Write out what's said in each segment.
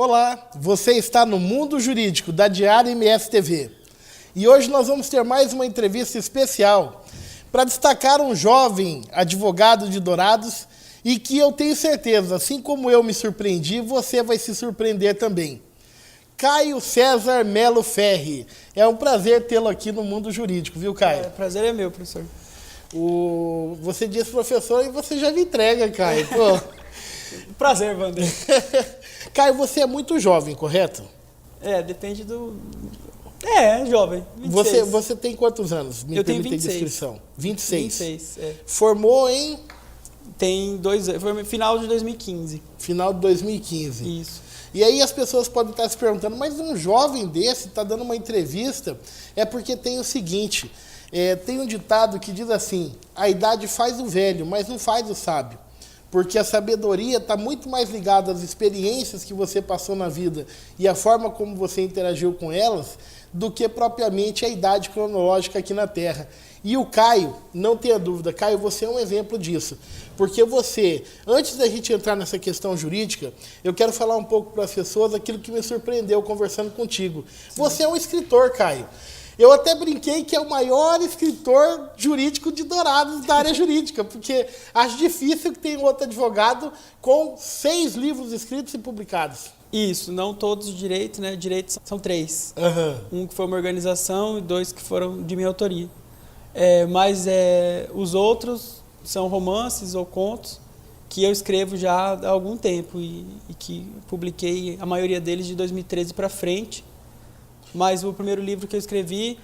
Olá, você está no Mundo Jurídico da Diário MSTV. E hoje nós vamos ter mais uma entrevista especial para destacar um jovem advogado de Dourados e que eu tenho certeza, assim como eu me surpreendi, você vai se surpreender também. Caio César Melo Ferri. É um prazer tê-lo aqui no Mundo Jurídico, viu, Caio? O prazer é meu, professor. Você disse professor e você já me entrega, Caio. Pô. Prazer, Wander. Caio, você é muito jovem, correto? Depende do... jovem. 26. Você tem quantos anos? Eu tenho 26. Descrição. 26. 26, Formou em? Tem 2 anos. Foi no final de 2015. Final de 2015. Isso. E aí as pessoas podem estar se perguntando, mas um jovem desse está dando uma entrevista, é porque tem o seguinte, tem um ditado que diz assim, a idade faz o velho, mas não faz o sábio. Porque a sabedoria está muito mais ligada às experiências que você passou na vida e a forma como você interagiu com elas, do que propriamente a idade cronológica aqui na Terra. E o Caio, não tenha dúvida, Caio, você é um exemplo disso. Porque você, antes da gente entrar nessa questão jurídica, eu quero falar um pouco para as pessoas aquilo que me surpreendeu conversando contigo. Sim. Você é um escritor, Caio. Eu até brinquei que é o maior escritor jurídico de Dourados da área jurídica, porque acho difícil que tenha outro advogado com 6 livros escritos e publicados. Isso, não todos os direitos, né? Direitos são 3. Um que foi uma organização e 2 que foram de minha autoria. Mas os outros são romances ou contos que eu escrevo já há algum tempo e que publiquei a maioria deles de 2013 para frente. Mas o primeiro livro que eu escrevi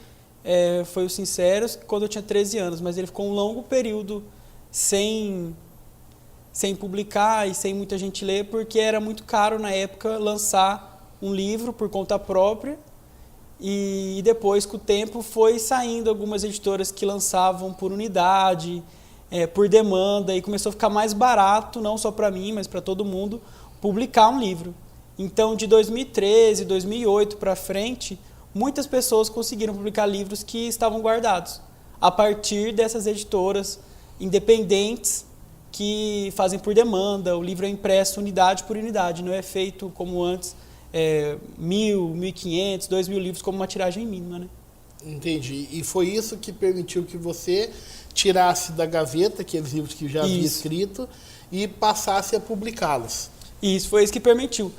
foi Os Sinceros, quando eu tinha 13 anos, mas ele ficou um longo período sem publicar e sem muita gente ler, porque era muito caro na época lançar um livro por conta própria. E depois, com o tempo, foi saindo algumas editoras que lançavam por unidade, por demanda, e começou a ficar mais barato, não só para mim, mas para todo mundo, publicar um livro. Então, de 2013, 2008 para frente, muitas pessoas conseguiram publicar livros que estavam guardados, a partir dessas editoras independentes que fazem por demanda. O livro é impresso unidade por unidade, não é feito como antes, 1.000, 1.500, 2.000 livros como uma tiragem mínima, né? Entendi. E foi isso que permitiu que você tirasse da gaveta aqueles livros que já havia escrito e passasse a publicá-los. Isso, foi isso que permitiu.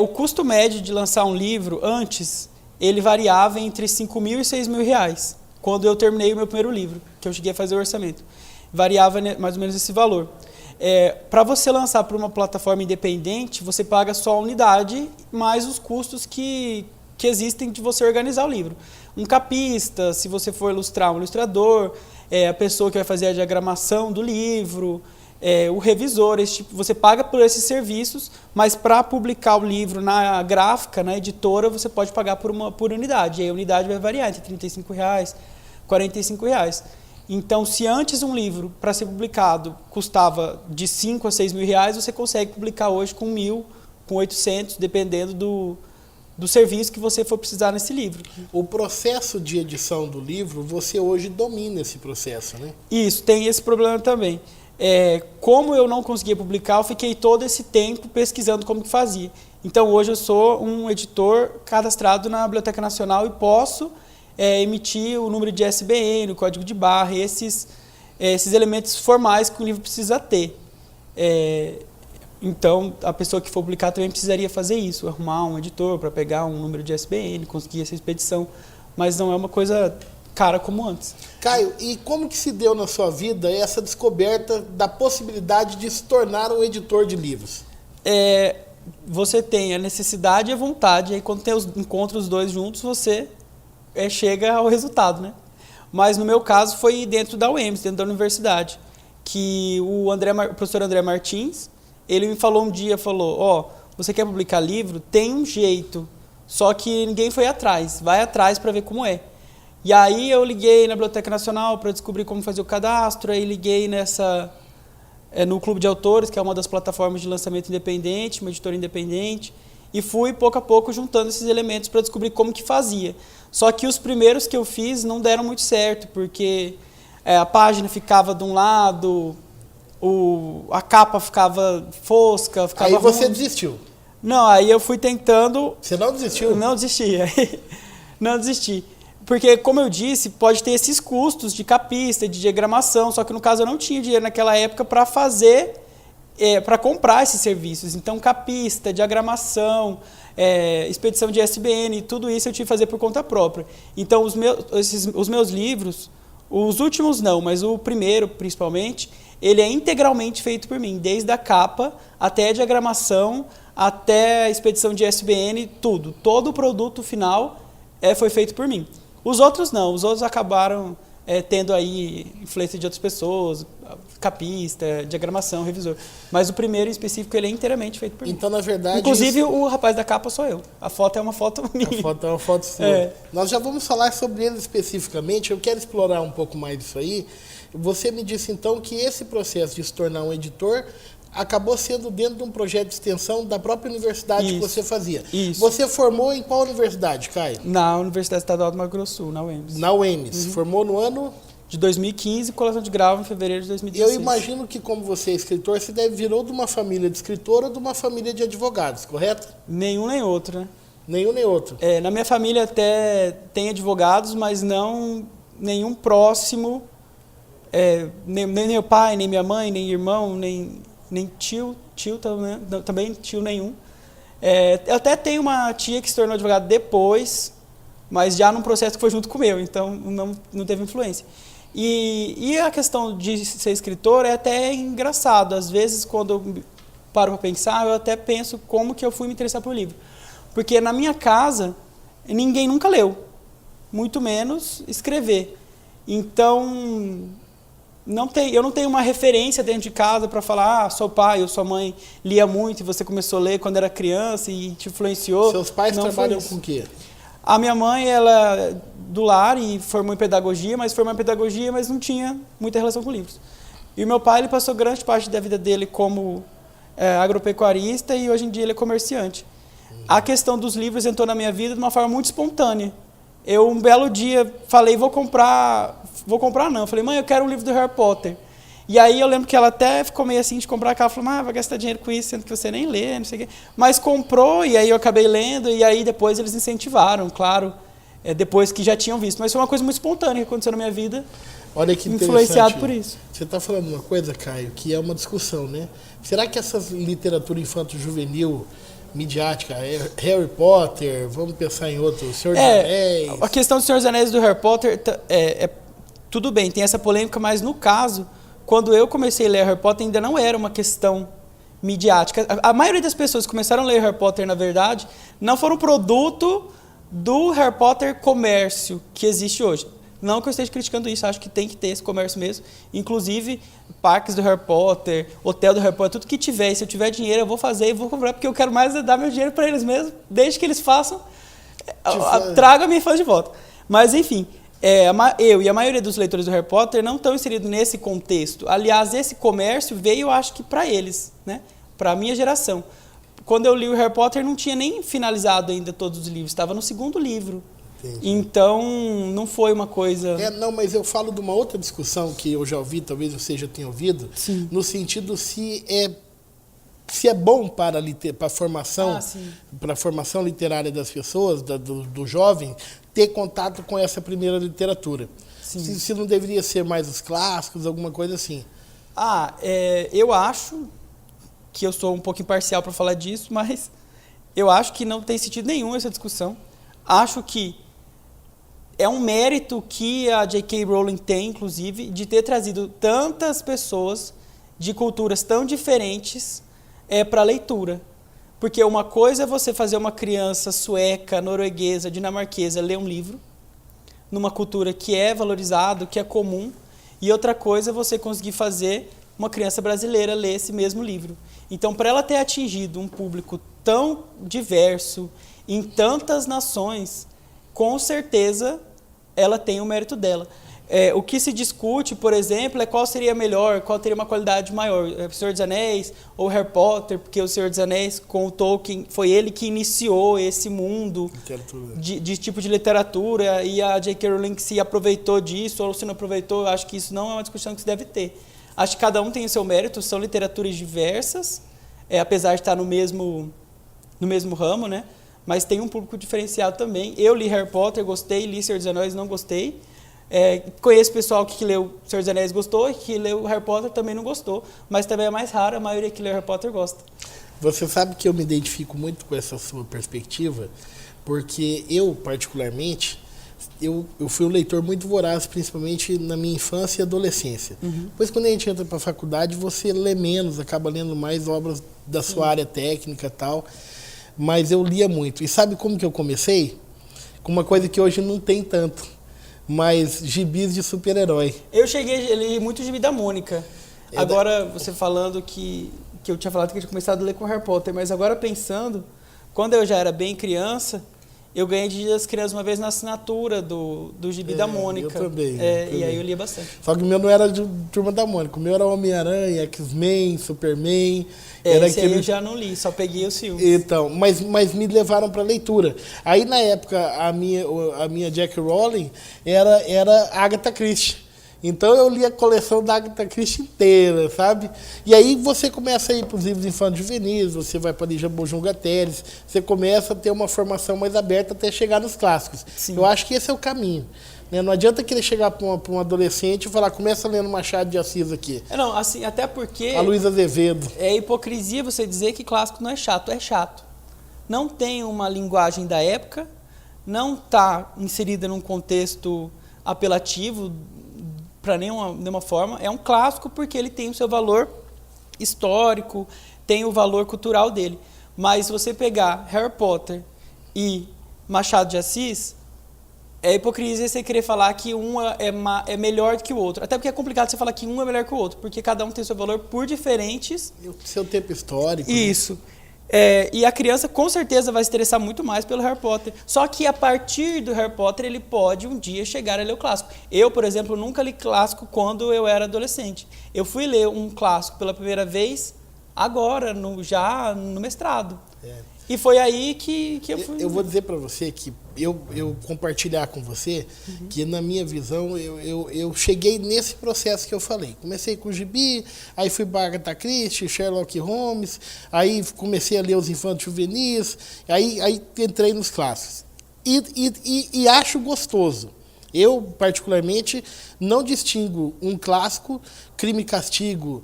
O custo médio de lançar um livro, antes, ele variava entre R$5.000 e R$6.000, quando eu terminei o meu primeiro livro, que eu cheguei a fazer o orçamento. Variava mais ou menos esse valor. Para você lançar para uma plataforma independente, você paga só a unidade, mais os custos que existem de você organizar o livro. Um capista, se você for ilustrar, um ilustrador, a pessoa que vai fazer a diagramação do livro, o revisor, você paga por esses serviços, mas para publicar o livro na gráfica, na editora, você pode pagar por unidade. E aí a unidade vai variar entre R$35, R$45. Então, se antes um livro, para ser publicado, custava de R$5.000 a R$6.000, você consegue publicar hoje com 1.000, com 800, dependendo do serviço que você for precisar nesse livro. O processo de edição do livro, você hoje domina esse processo, né? Isso, tem esse problema também. Como eu não conseguia publicar, eu fiquei todo esse tempo pesquisando como que fazia. Então, hoje eu sou um editor cadastrado na Biblioteca Nacional e posso emitir o número de ISBN, o código de barra, esses elementos formais que o livro precisa ter. Então, a pessoa que for publicar também precisaria fazer isso, arrumar um editor para pegar um número de ISBN, conseguir essa expedição, mas não é uma coisa cara como antes. Caio, e como que se deu na sua vida essa descoberta da possibilidade de se tornar um editor de livros? Você tem a necessidade e a vontade, e aí quando encontra os dois juntos, você chega ao resultado, né? Mas no meu caso foi dentro da UEMS, dentro da universidade, que o professor André Martins, ele me falou um dia, você quer publicar livro? Tem um jeito, só que ninguém foi atrás, vai atrás para ver como é. E aí eu liguei na Biblioteca Nacional para descobrir como fazer o cadastro, aí liguei no Clube de Autores, que é uma das plataformas de lançamento independente, uma editora independente, e fui pouco a pouco juntando esses elementos para descobrir como que fazia. Só que os primeiros que eu fiz não deram muito certo, porque a página ficava de um lado, a capa ficava fosca, ficava Aí você ruim. desistiu? Não, aí eu fui tentando... Você não desistiu? Não desisti. Não desisti. Porque, como eu disse, pode ter esses custos de capista, de diagramação, só que no caso eu não tinha dinheiro naquela época para fazer, para comprar esses serviços. Então, capista, diagramação, expedição de ISBN, tudo isso eu tive que fazer por conta própria. Então, os meus livros, os últimos não, mas o primeiro, principalmente, ele é integralmente feito por mim, desde a capa até a diagramação, até a expedição de ISBN, tudo. Todo o produto final foi feito por mim. Os outros não, os outros acabaram tendo aí influência de outras pessoas, capista, diagramação, revisor. Mas o primeiro em específico, ele é inteiramente feito por mim. Então, na verdade... Inclusive, o rapaz da capa sou eu. A foto é uma foto minha. A foto é uma foto sua. Nós já vamos falar sobre ele especificamente, eu quero explorar um pouco mais disso aí. Você me disse, então, que esse processo de se tornar um editor acabou sendo dentro de um projeto de extensão da própria universidade que você fazia. Isso. Você formou em qual universidade, Caio? Na Universidade Estadual do Mato Grosso do Sul, na UEMS. Na UEMS. Formou no ano? De 2015, colação de grau em fevereiro de 2016. Eu imagino que, como você é escritor, você virou de uma família de escritor ou de uma família de advogados, correto? Nenhum nem outro, né? Nenhum nem outro. Na minha família até tem advogados, mas não nenhum próximo, nem meu pai, nem minha mãe, nem irmão, nem tio também tio nenhum. Eu até tenho uma tia que se tornou advogada depois, mas já num processo que foi junto com o meu, então não teve influência. E a questão de ser escritor é até engraçado. Às vezes, quando eu paro para pensar, eu até penso como que eu fui me interessar por livro. Porque na minha casa, ninguém nunca leu, muito menos escrever. Então, eu não tenho uma referência dentro de casa para falar, seu pai ou sua mãe lia muito e você começou a ler quando era criança e te influenciou. Seus pais trabalham com o quê? A minha mãe, ela é do lar e formou em pedagogia, mas não tinha muita relação com livros. E o meu pai, ele passou grande parte da vida dele como agropecuarista e hoje em dia ele é comerciante. A questão dos livros entrou na minha vida de uma forma muito espontânea. Eu, um belo dia, falei, vou comprar não. Falei, mãe, eu quero um livro do Harry Potter. E aí eu lembro que ela até ficou meio assim de comprar, ela falou, vai gastar dinheiro com isso, sendo que você nem lê, não sei o quê. Mas comprou, e aí eu acabei lendo, e aí depois eles incentivaram, claro, depois que já tinham visto. Mas foi uma coisa muito espontânea que aconteceu na minha vida. Olha que influenciado por isso. Você está falando uma coisa, Caio, que é uma discussão, né? Será que essa literatura infanto-juvenil midiática, Harry Potter, vamos pensar em outro, Senhor dos Anéis... A questão do Senhor dos Anéis e do Harry Potter, tudo bem, tem essa polêmica, mas no caso, quando eu comecei a ler Harry Potter, ainda não era uma questão midiática. A maioria das pessoas que começaram a ler Harry Potter, na verdade, não foram produto do Harry Potter comércio que existe hoje. Não que eu esteja criticando isso, acho que tem que ter esse comércio mesmo. Inclusive, parques do Harry Potter, hotel do Harry Potter, tudo que tiver. E se eu tiver dinheiro, eu vou fazer e vou comprar, porque eu quero mais dar meu dinheiro para eles mesmos, desde que eles façam, traga a minha fã de volta. Mas, enfim, eu e a maioria dos leitores do Harry Potter não estão inseridos nesse contexto. Aliás, esse comércio veio, eu acho que para eles, né? Para a minha geração. Quando eu li o Harry Potter, não tinha nem finalizado ainda todos os livros, estava no segundo livro. Entendi. Então, não foi uma coisa... Não, mas eu falo de uma outra discussão que eu já ouvi, talvez você já tenha ouvido, sim, no sentido se é bom para a formação, para a formação literária das pessoas, do jovem, ter contato com essa primeira literatura. Se não deveria ser mais os clássicos, alguma coisa assim. Eu acho que eu sou um pouco imparcial para falar disso, mas eu acho que não tem sentido nenhum essa discussão. Acho que é um mérito que a J.K. Rowling tem, inclusive, de ter trazido tantas pessoas de culturas tão diferentes para a leitura. Porque uma coisa é você fazer uma criança sueca, norueguesa, dinamarquesa ler um livro, numa cultura que é valorizado, que é comum, e outra coisa é você conseguir fazer uma criança brasileira ler esse mesmo livro. Então, para ela ter atingido um público tão diverso, em tantas nações, com certeza ela tem o mérito dela. O que se discute, por exemplo, é qual seria melhor, qual teria uma qualidade maior, o Senhor dos Anéis ou Harry Potter, porque o Senhor dos Anéis, com o Tolkien, foi ele que iniciou esse mundo de tipo de literatura, e a J.K. Rowling se aproveitou disso ou se não aproveitou. Eu acho que isso não é uma discussão que se deve ter. Acho que cada um tem o seu mérito, são literaturas diversas, apesar de estar no mesmo no mesmo ramo, né? Mas tem um público diferenciado também. Eu li Harry Potter, gostei, li Senhor dos Anéis, não gostei. Conheço pessoal que leu Senhor dos Anéis gostou e que leu Harry Potter também não gostou, mas também é mais raro, a maioria que leu Harry Potter gosta. Você sabe que eu me identifico muito com essa sua perspectiva, porque eu, particularmente, eu fui um leitor muito voraz, principalmente na minha infância e adolescência. Depois, quando a gente entra para a faculdade, você lê menos, acaba lendo mais obras da sua área técnica e tal, mas eu lia muito. E sabe como que eu comecei? Com uma coisa que hoje não tem tanto, mas gibis de super-herói. Eu cheguei a ler muito gibi da Mônica. Agora, você falando que eu tinha falado que eu tinha começado a ler com Harry Potter, mas agora pensando, quando eu já era bem criança, eu ganhei de Dia das Crianças uma vez na assinatura do gibi da Mônica. Eu também. E aí eu lia bastante. Só que o meu não era de Turma da Mônica, o meu era Homem-Aranha, X-Men, Superman. Era esse aí eu já não li, só peguei os filmes. Então, mas me levaram para leitura. Aí, na época, a minha Jack Rowling era Agatha Christie. Então, eu li a coleção da Agatha Christie inteira, sabe? E aí, você começa a ir para os livros infantis juvenis, você vai para Lígia Bojunga Teles, você começa a ter uma formação mais aberta até chegar nos clássicos. Sim. Eu acho que esse é o caminho. Não adianta querer chegar para um adolescente e falar, começa lendo Machado de Assis aqui. Não, assim, até porque... A Luísa Azevedo. É hipocrisia você dizer que clássico não é chato. É chato. Não tem uma linguagem da época, não está inserida num contexto apelativo para nenhuma forma. É um clássico porque ele tem o seu valor histórico, tem o valor cultural dele. Mas se você pegar Harry Potter e Machado de Assis... É hipocrisia você querer falar que um é melhor que o outro. Até porque é complicado você falar que um é melhor que o outro, porque cada um tem seu valor por diferentes... Seu tempo histórico. Isso. E a criança com certeza vai se interessar muito mais pelo Harry Potter. Só que a partir do Harry Potter ele pode um dia chegar a ler o clássico. Eu, por exemplo, nunca li clássico quando eu era adolescente. Eu fui ler um clássico pela primeira vez agora, já no mestrado. E foi aí que eu fui... Eu vou dizer para você que eu compartilhar com você que, na minha visão, eu cheguei nesse processo que eu falei. Comecei com o gibi, aí fui para Agatha Christie, Sherlock Holmes, aí comecei a ler os infantos juvenis, aí entrei nos clássicos. E acho gostoso. Eu, particularmente, não distingo um clássico, Crime e Castigo,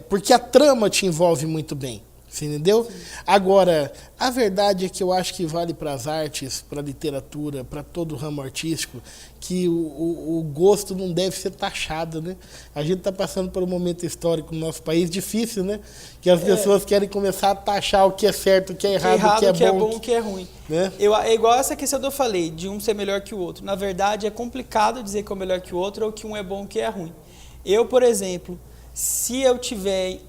porque a trama te envolve muito bem. Você entendeu? Sim. Agora, a verdade é que eu acho que vale para as artes, para a literatura, para todo o ramo artístico, que o gosto não deve ser taxado, né? A gente está passando por um momento histórico no nosso país difícil, né? Que as pessoas querem começar a taxar o que é certo, o que é errado, o que é bom, o que é ruim. Né? É igual essa questão que eu falei, de um ser melhor que o outro. Na verdade, é complicado dizer que um é melhor que o outro ou que um é bom ou que é ruim. Eu, por exemplo, se eu tiver...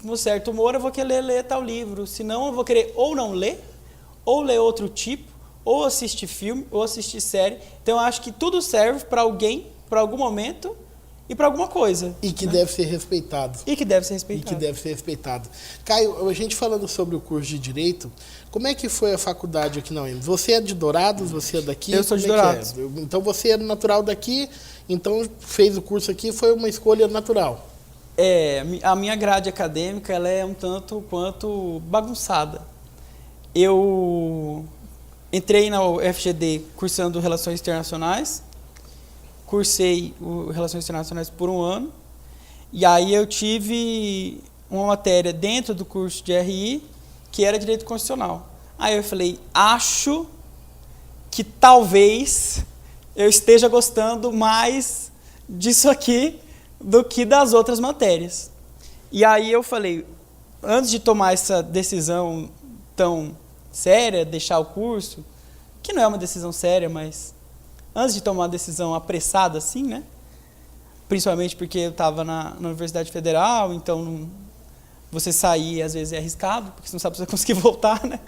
no certo humor eu vou querer ler tal livro, senão eu vou querer ou não ler, ou ler outro tipo, ou assistir filme, ou assistir série. Então eu acho que tudo serve para alguém, para algum momento e para alguma coisa. E que deve ser respeitado. E que deve ser respeitado. Caio, a gente falando sobre o curso de Direito, como é que foi a faculdade aqui na UEM? Você é de Dourados, você é daqui? Eu sou de Dourados. Então você é natural daqui, então fez o curso aqui, foi uma escolha natural. A minha grade acadêmica ela é um tanto quanto bagunçada. Eu entrei na UFGD cursando Relações Internacionais, cursei Relações Internacionais por um ano, e aí eu tive uma matéria dentro do curso de RI que era Direito Constitucional. Aí eu falei, acho que talvez eu esteja gostando mais disso aqui do que das outras matérias. E aí eu falei, antes de tomar essa decisão tão séria, deixar o curso, que não é uma decisão séria, mas antes de tomar uma decisão apressada assim, né? Principalmente porque eu estava na Universidade Federal, então você sair às vezes é arriscado, porque você não sabe se você vai conseguir voltar, né?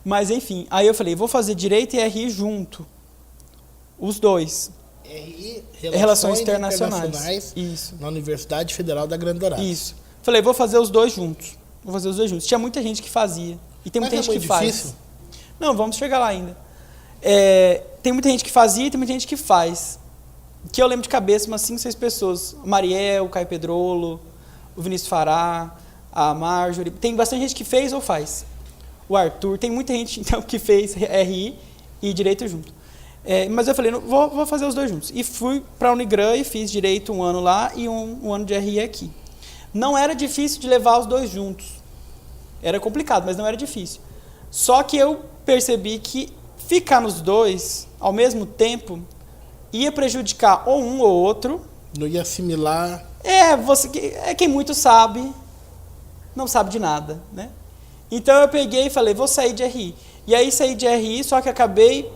Mas enfim, aí eu falei, vou fazer Direito e RI junto, os dois. RI, Relações Internacionais. Isso. Na Universidade Federal da Grande Dourados. Isso. Falei, vou fazer os dois juntos. Tinha muita gente que fazia. E tem muita gente que faz. Difícil? Não, vamos chegar lá ainda. Tem muita gente que fazia e tem muita gente que faz. Que eu lembro de cabeça umas 5, 6 pessoas. O Mariel, o Caio Pedrolo, o Vinícius Fará, a Marjorie. Tem bastante gente que fez ou faz. o Arthur, tem muita gente então, que fez RI e Direito junto. Mas eu falei, não, vou fazer os dois juntos. E fui para a Unigran e fiz Direito um ano lá e um ano de RI aqui. Não era difícil de levar os dois juntos. Era complicado, mas não era difícil. Só que eu percebi que ficar nos dois ao mesmo tempo ia prejudicar ou um ou outro. Não ia assimilar. Quem muito sabe, não sabe de nada, né? Então eu peguei e falei, vou sair de RI. E aí saí de RI, só que acabei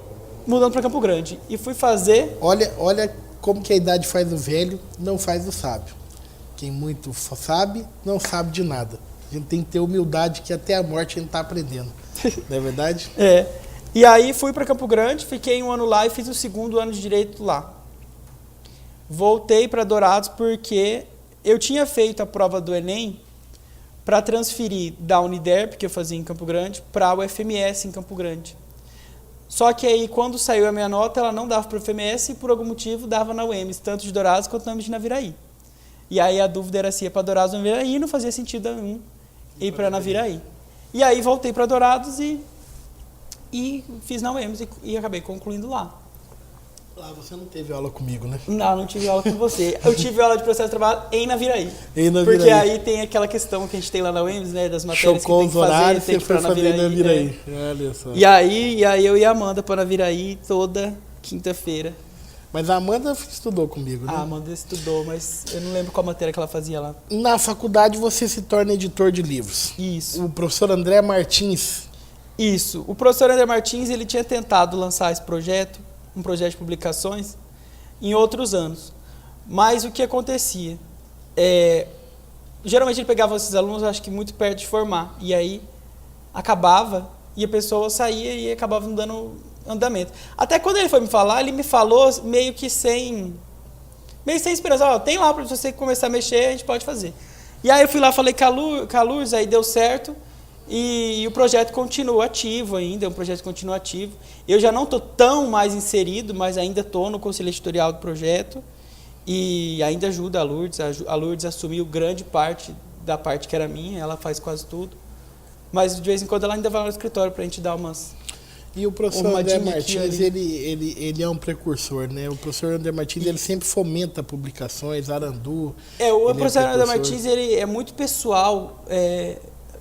mudando para Campo Grande. E fui fazer... Olha como que a idade faz o velho, não faz o sábio. Quem muito sabe, não sabe de nada. A gente tem que ter humildade que até a morte a gente está aprendendo. Não é verdade? E aí fui para Campo Grande, fiquei um ano lá e fiz o segundo ano de Direito lá. Voltei para Dourados porque eu tinha feito a prova do Enem para transferir da Uniderp, que eu fazia em Campo Grande, para o FMS em Campo Grande. Só que aí, quando saiu a minha nota, ela não dava para o FMS e, por algum motivo, dava na UEMS, tanto de Dourados quanto na UEMS de Naviraí. E aí a dúvida era se ia para Dourados ou Naviraí, e não fazia sentido nenhum ir para Naviraí. E aí voltei para Dourados e fiz na UEMS e acabei concluindo lá. Lá você não teve aula comigo, né? Não tive aula com você. Eu tive aula de processo de trabalho em Naviraí. Porque aí tem aquela questão que a gente tem lá na UEMS, né? Das matérias Chocou que tem que fazer, tem que ir para Naviraí. Olha só. E aí eu e a Amanda para Naviraí toda quinta-feira. Mas a Amanda estudou comigo, né? A Amanda estudou, mas eu não lembro qual matéria que ela fazia lá. Na faculdade você se torna editor de livros. Isso. O professor André Martins. Isso. O professor André Martins, ele tinha tentado lançar esse projeto, um projeto de publicações, em outros anos. Mas o que acontecia? Geralmente ele pegava esses alunos, acho que muito perto de formar, e aí acabava, e a pessoa saía e acabava não dando andamento. Até quando ele foi me falar, ele me falou meio sem esperança. Tem lá para você começar a mexer, a gente pode fazer. E aí eu fui lá, falei com a Luz, aí deu certo, e o projeto continua ativo ainda, é um projeto continuativo. Eu já não estou tão mais inserido, mas ainda estou no conselho editorial do projeto, e ainda ajuda a Lourdes. A Lourdes assumiu grande parte da parte que era minha, ela faz quase tudo. Mas de vez em quando ela ainda vai no escritório para a gente dar umas... E o professor André Martins, ele é um precursor, né? O professor André Martins, ele sempre fomenta publicações, Arandu. O professor André Martins, ele é muito pessoal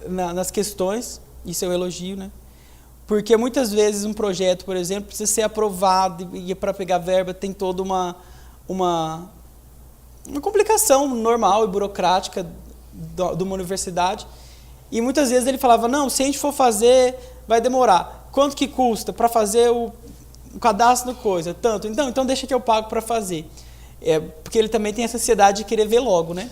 nas questões, isso é um elogio, né? Porque muitas vezes um projeto, por exemplo, precisa ser aprovado e para pegar verba tem toda uma complicação normal e burocrática de uma universidade. E muitas vezes ele falava, não, se a gente for fazer, vai demorar. Quanto que custa para fazer o cadastro da coisa? Tanto. Então deixa que eu pago para fazer. Porque ele também tem essa ansiedade de querer ver logo, né?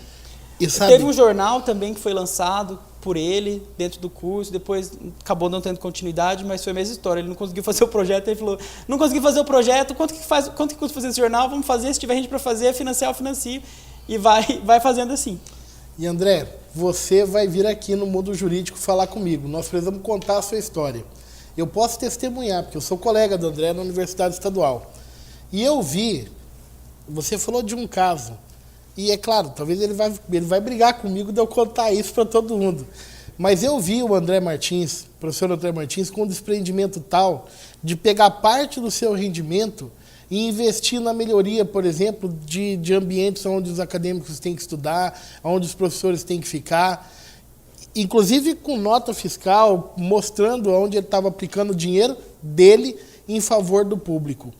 Teve um jornal também que foi lançado por ele, dentro do curso, depois acabou não tendo continuidade, mas foi a mesma história. Ele não conseguiu fazer o projeto, ele falou, não consegui fazer o projeto, quanto que custa fazer esse jornal? Vamos fazer, se tiver gente para fazer, financiar, eu financio. E vai fazendo assim. E André, você vai vir aqui no Mundo Jurídico falar comigo. Nós precisamos contar a sua história. Eu posso testemunhar, porque eu sou colega do André na Universidade Estadual. E eu vi, você falou de um caso, e é claro, talvez ele vai brigar comigo de eu contar isso para todo mundo. Mas eu vi o André Martins, o professor André Martins, com um desprendimento tal de pegar parte do seu rendimento e investir na melhoria, por exemplo, de ambientes onde os acadêmicos têm que estudar, onde os professores têm que ficar, inclusive com nota fiscal, mostrando onde ele estava aplicando o dinheiro dele em favor do público.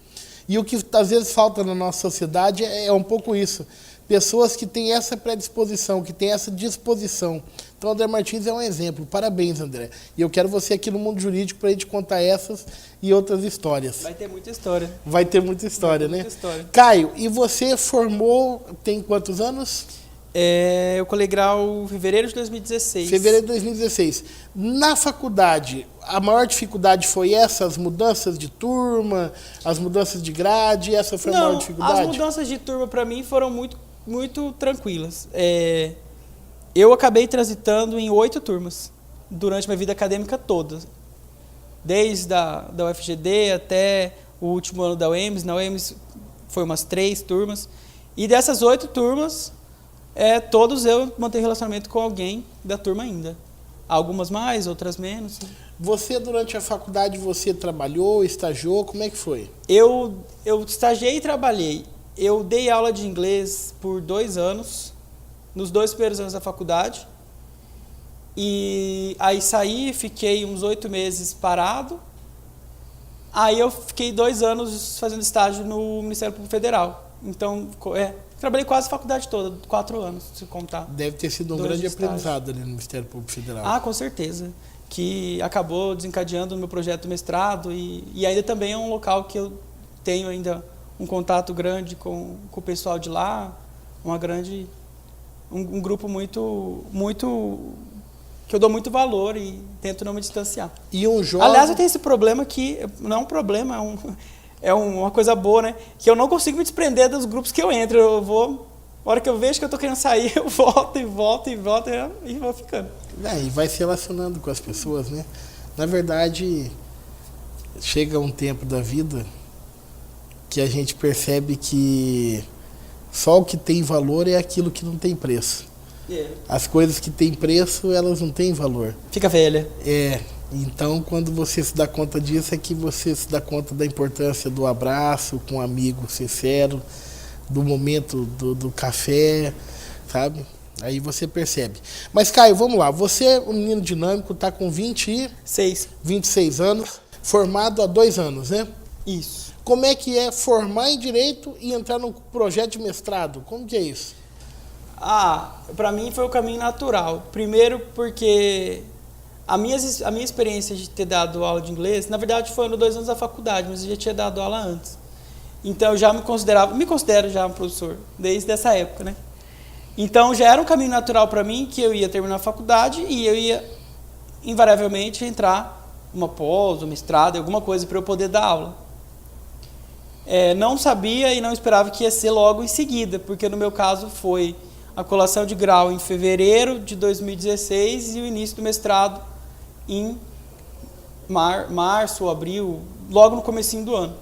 E o que às vezes falta na nossa sociedade é um pouco isso. Pessoas que têm essa predisposição, que têm essa disposição. Então, André Martins é um exemplo. Parabéns, André. E eu quero você aqui no Mundo Jurídico para a gente contar essas e outras histórias. Vai ter muita história. Vai ter muita história, né? Muita história. Caio, e você formou, tem quantos anos? Eu colei grau em fevereiro de 2016. Fevereiro de 2016. Na faculdade, a maior dificuldade foi as mudanças de turma, as mudanças de grade, essa foi a maior dificuldade? As mudanças de turma para mim foram muito tranquilas. Eu acabei transitando em 8 turmas durante minha vida acadêmica toda. Desde da UFGD até o último ano da UEMS. Na UEMS foi umas 3 turmas. E dessas 8 turmas, todos eu mantenho relacionamento com alguém da turma ainda. Algumas mais, outras menos. Você, durante a faculdade, você trabalhou, estagiou, como é que foi? Eu estagiei e trabalhei. Eu dei aula de inglês por 2 anos, nos 2 primeiros anos da faculdade. E aí saí, fiquei uns 8 meses parado. Aí eu fiquei 2 anos fazendo estágio no Ministério Público Federal. Então, trabalhei quase a faculdade toda, 4 anos, se contar. Deve ter sido um grande aprendizado ali no Ministério Público Federal. Ah, com certeza. Que acabou desencadeando o meu projeto de mestrado e ainda também é um local que eu tenho ainda um contato grande com o pessoal de lá, um grupo muito que eu dou muito valor e tento não me distanciar. E um jovem... Aliás, eu tenho esse problema que não é um problema, é uma coisa boa, né? Que eu não consigo me desprender dos grupos que eu entro. Eu vou, a hora que eu vejo que eu tô querendo sair, eu volto e vou ficando. E vai se relacionando com as pessoas, né? Na verdade, chega um tempo da vida que a gente percebe que só o que tem valor é aquilo que não tem preço. As coisas que têm preço, elas não têm valor. Fica velha. Então, quando você se dá conta disso, é que você se dá conta da importância do abraço com um amigo sincero, do momento do café, sabe? Aí você percebe. Mas, Caio, vamos lá. Você é um menino dinâmico, está com 26 anos, formado há 2 anos, né? Isso. Como é que é formar em Direito e entrar num projeto de mestrado? Como que é isso? Para mim foi o caminho natural. Primeiro porque a minha experiência de ter dado aula de inglês, na verdade foi nos 2 anos da faculdade, mas eu já tinha dado aula antes. Então eu já me considero já um professor, desde essa época, né? Então já era um caminho natural para mim que eu ia terminar a faculdade e eu ia invariavelmente entrar uma pós, um mestrado, alguma coisa para eu poder dar aula. Não sabia e não esperava que ia ser logo em seguida, porque no meu caso foi a colação de grau em fevereiro de 2016 e o início do mestrado em março ou abril, logo no comecinho do ano.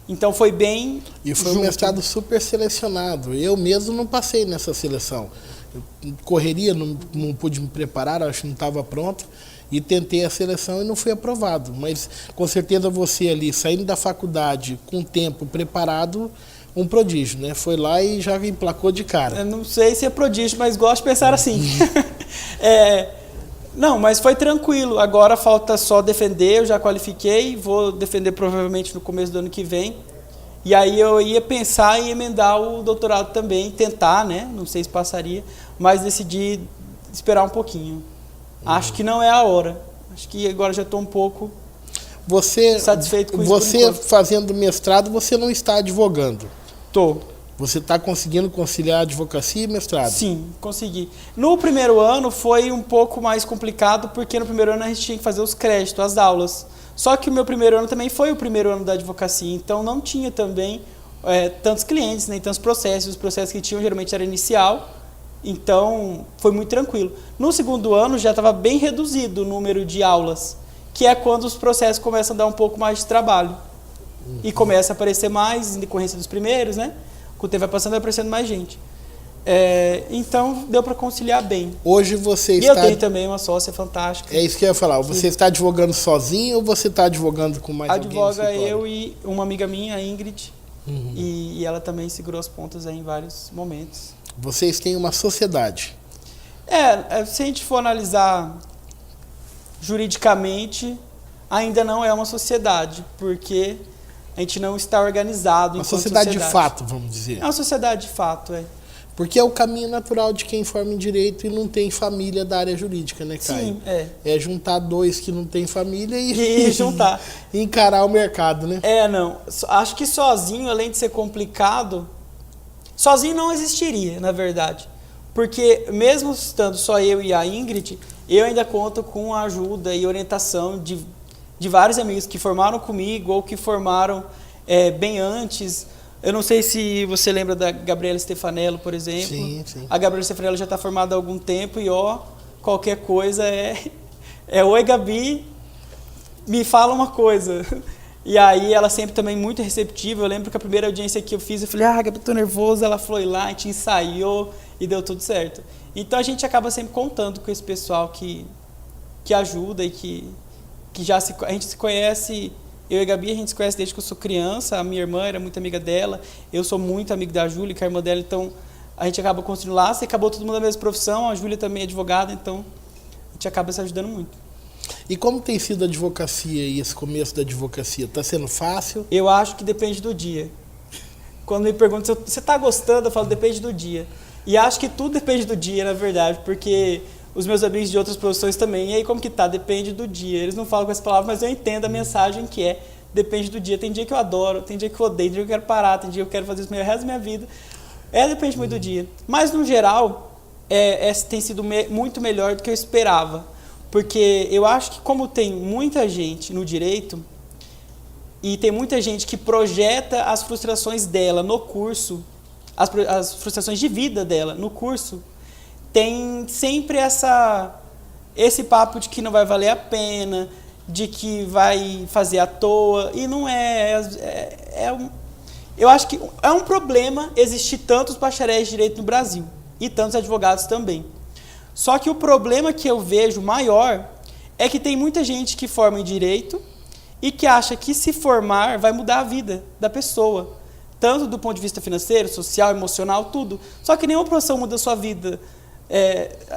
Então foi bem... E foi um mestrado super selecionado. Eu mesmo não passei nessa seleção. Eu correria, não pude me preparar, acho que não estava pronto. E tentei a seleção e não fui aprovado. Mas com certeza você ali, saindo da faculdade com o tempo preparado, um prodígio, né? Foi lá e já emplacou de cara. Eu não sei se é prodígio, mas gosto de pensar assim. Não, mas foi tranquilo. Agora falta só defender, eu já qualifiquei, vou defender provavelmente no começo do ano que vem. E aí eu ia pensar em emendar o doutorado também, tentar, né? Não sei se passaria, mas decidi esperar um pouquinho. Acho que não é a hora. Acho que agora já estou um pouco satisfeito com isso. Você fazendo mestrado, você não está advogando? Estou. Você está conseguindo conciliar advocacia e mestrado? Sim, consegui. No primeiro ano foi um pouco mais complicado, porque no primeiro ano a gente tinha que fazer os créditos, as aulas. Só que o meu primeiro ano também foi o primeiro ano da advocacia, então não tinha também tantos clientes, nem tantos processos. Os processos que tinham geralmente era inicial, então foi muito tranquilo. No segundo ano já estava bem reduzido o número de aulas, que é quando os processos começam a dar um pouco mais de trabalho. E começa a aparecer mais, em decorrência dos primeiros, né? Com o tempo vai passando, vai aparecendo mais gente. Então, deu para conciliar bem. Hoje você está... E eu tenho também uma sócia fantástica. É isso que eu ia falar. Você está advogando sozinho ou você está advogando com mais alguém? Advoga eu e uma amiga minha, a Ingrid. E ela também segurou as pontas em vários momentos. Vocês têm uma sociedade. Se a gente for analisar juridicamente, ainda não é uma sociedade, porque a gente não está organizado enquanto sociedade. Uma sociedade de fato, vamos dizer. É uma sociedade de fato, Porque é o caminho natural de quem forma em direito e não tem família da área jurídica, né, Caio? Sim, É juntar 2 que não tem família e juntar. E encarar o mercado, né? Não. Acho que sozinho, além de ser complicado, sozinho não existiria, na verdade. Porque mesmo estando só eu e a Ingrid, eu ainda conto com a ajuda e orientação de vários amigos que formaram comigo ou que formaram bem antes. Eu não sei se você lembra da Gabriela Stefanello, por exemplo. Sim, sim. A Gabriela Stefanello já está formada há algum tempo e, qualquer coisa oi, Gabi, me fala uma coisa. E aí ela sempre também muito receptiva. Eu lembro que a primeira audiência que eu fiz, eu falei, Gabi, tô nervosa. Ela foi lá, a gente ensaiou e deu tudo certo. Então a gente acaba sempre contando com esse pessoal que que ajuda e que a gente se conhece. Eu e a Gabi, a gente se conhece desde que eu sou criança. A minha irmã era muito amiga dela. Eu sou muito amigo da Júlia, que é a irmã dela. Então, a gente acaba construindo laços e acabou todo mundo da mesma profissão. A Júlia também é advogada, então a gente acaba se ajudando muito. E como tem sido a advocacia e esse começo da advocacia? Está sendo fácil? Eu acho que depende do dia. Quando me perguntam se você está gostando, eu falo depende do dia. E acho que tudo depende do dia, na verdade, porque os meus amigos de outras profissões também. E aí, como que tá? Depende do dia. Eles não falam com essa palavra, mas eu entendo a mensagem que é depende do dia. Tem dia que eu adoro, tem dia que eu odeio, tem dia que eu quero parar, tem dia que eu quero fazer isso o resto da minha vida. Depende muito do dia. Mas, no geral, tem sido muito melhor do que eu esperava. Porque eu acho que como tem muita gente no direito e tem muita gente que projeta as frustrações dela no curso, as frustrações de vida dela no curso, tem sempre esse papo de que não vai valer a pena, de que vai fazer à toa, e não eu acho que é um problema existir tantos bacharéis de direito no Brasil, e tantos advogados também. Só que o problema que eu vejo maior é que tem muita gente que forma em direito e que acha que se formar vai mudar a vida da pessoa, tanto do ponto de vista financeiro, social, emocional, tudo. Só que nenhuma profissão muda a sua vida.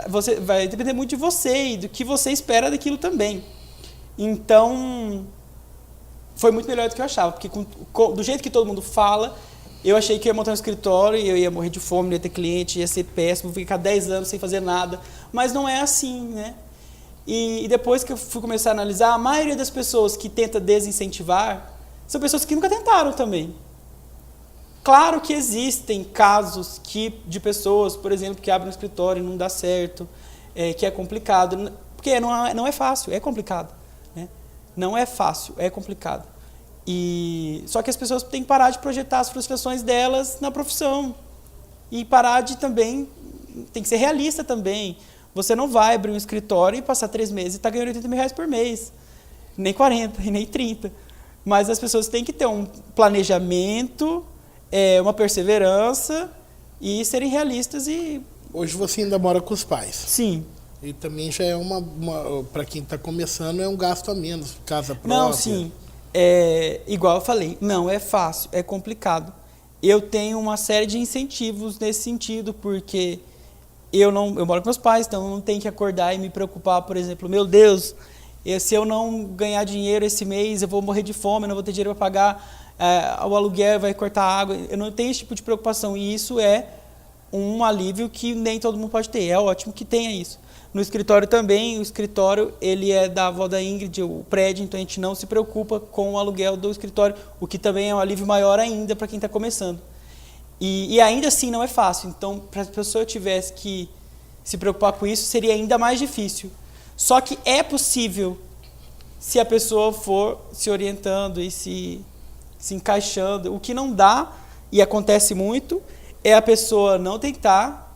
Você vai depender muito de você e do que você espera daquilo também. Então, foi muito melhor do que eu achava, porque do jeito que todo mundo fala, eu achei que eu ia montar um escritório e eu ia morrer de fome, não ia ter cliente, ia ser péssimo, ficar 10 anos sem fazer nada, mas não é assim, né? E depois que eu fui começar a analisar, a maioria das pessoas que tenta desincentivar são pessoas que nunca tentaram também. Claro que existem casos de pessoas, por exemplo, que abrem um escritório e não dá certo, que é complicado, porque não é fácil, é complicado, né? Não é fácil, é complicado. Só que as pessoas têm que parar de projetar as frustrações delas na profissão e parar de também, tem que ser realista também. Você não vai abrir um escritório e passar 3 meses e estar ganhando R$80.000 por mês, nem 40, e nem 30. Mas as pessoas têm que ter um planejamento, uma perseverança e serem realistas. Hoje você ainda mora com os pais? Sim. E também já é para quem está começando, é um gasto a menos, casa própria. Não, sim. Igual eu falei, não é fácil, é complicado. Eu tenho uma série de incentivos nesse sentido, porque eu moro com meus pais, então eu não tenho que acordar e me preocupar, por exemplo, meu Deus, se eu não ganhar dinheiro esse mês, eu vou morrer de fome, eu não vou ter dinheiro para pagar o aluguel, vai cortar a água. Eu não tenho esse tipo de preocupação, e isso é um alívio que nem todo mundo pode ter. É ótimo que tenha isso. No escritório também, o escritório ele é da avó da Ingrid, o prédio, então a gente não se preocupa com o aluguel do escritório, o que também é um alívio maior ainda para quem está começando. E ainda assim não é fácil, então para a pessoa tivesse que se preocupar com isso, seria ainda mais difícil. Só que é possível, se a pessoa for se orientando e se encaixando. O que não dá, e acontece muito, é a pessoa não tentar.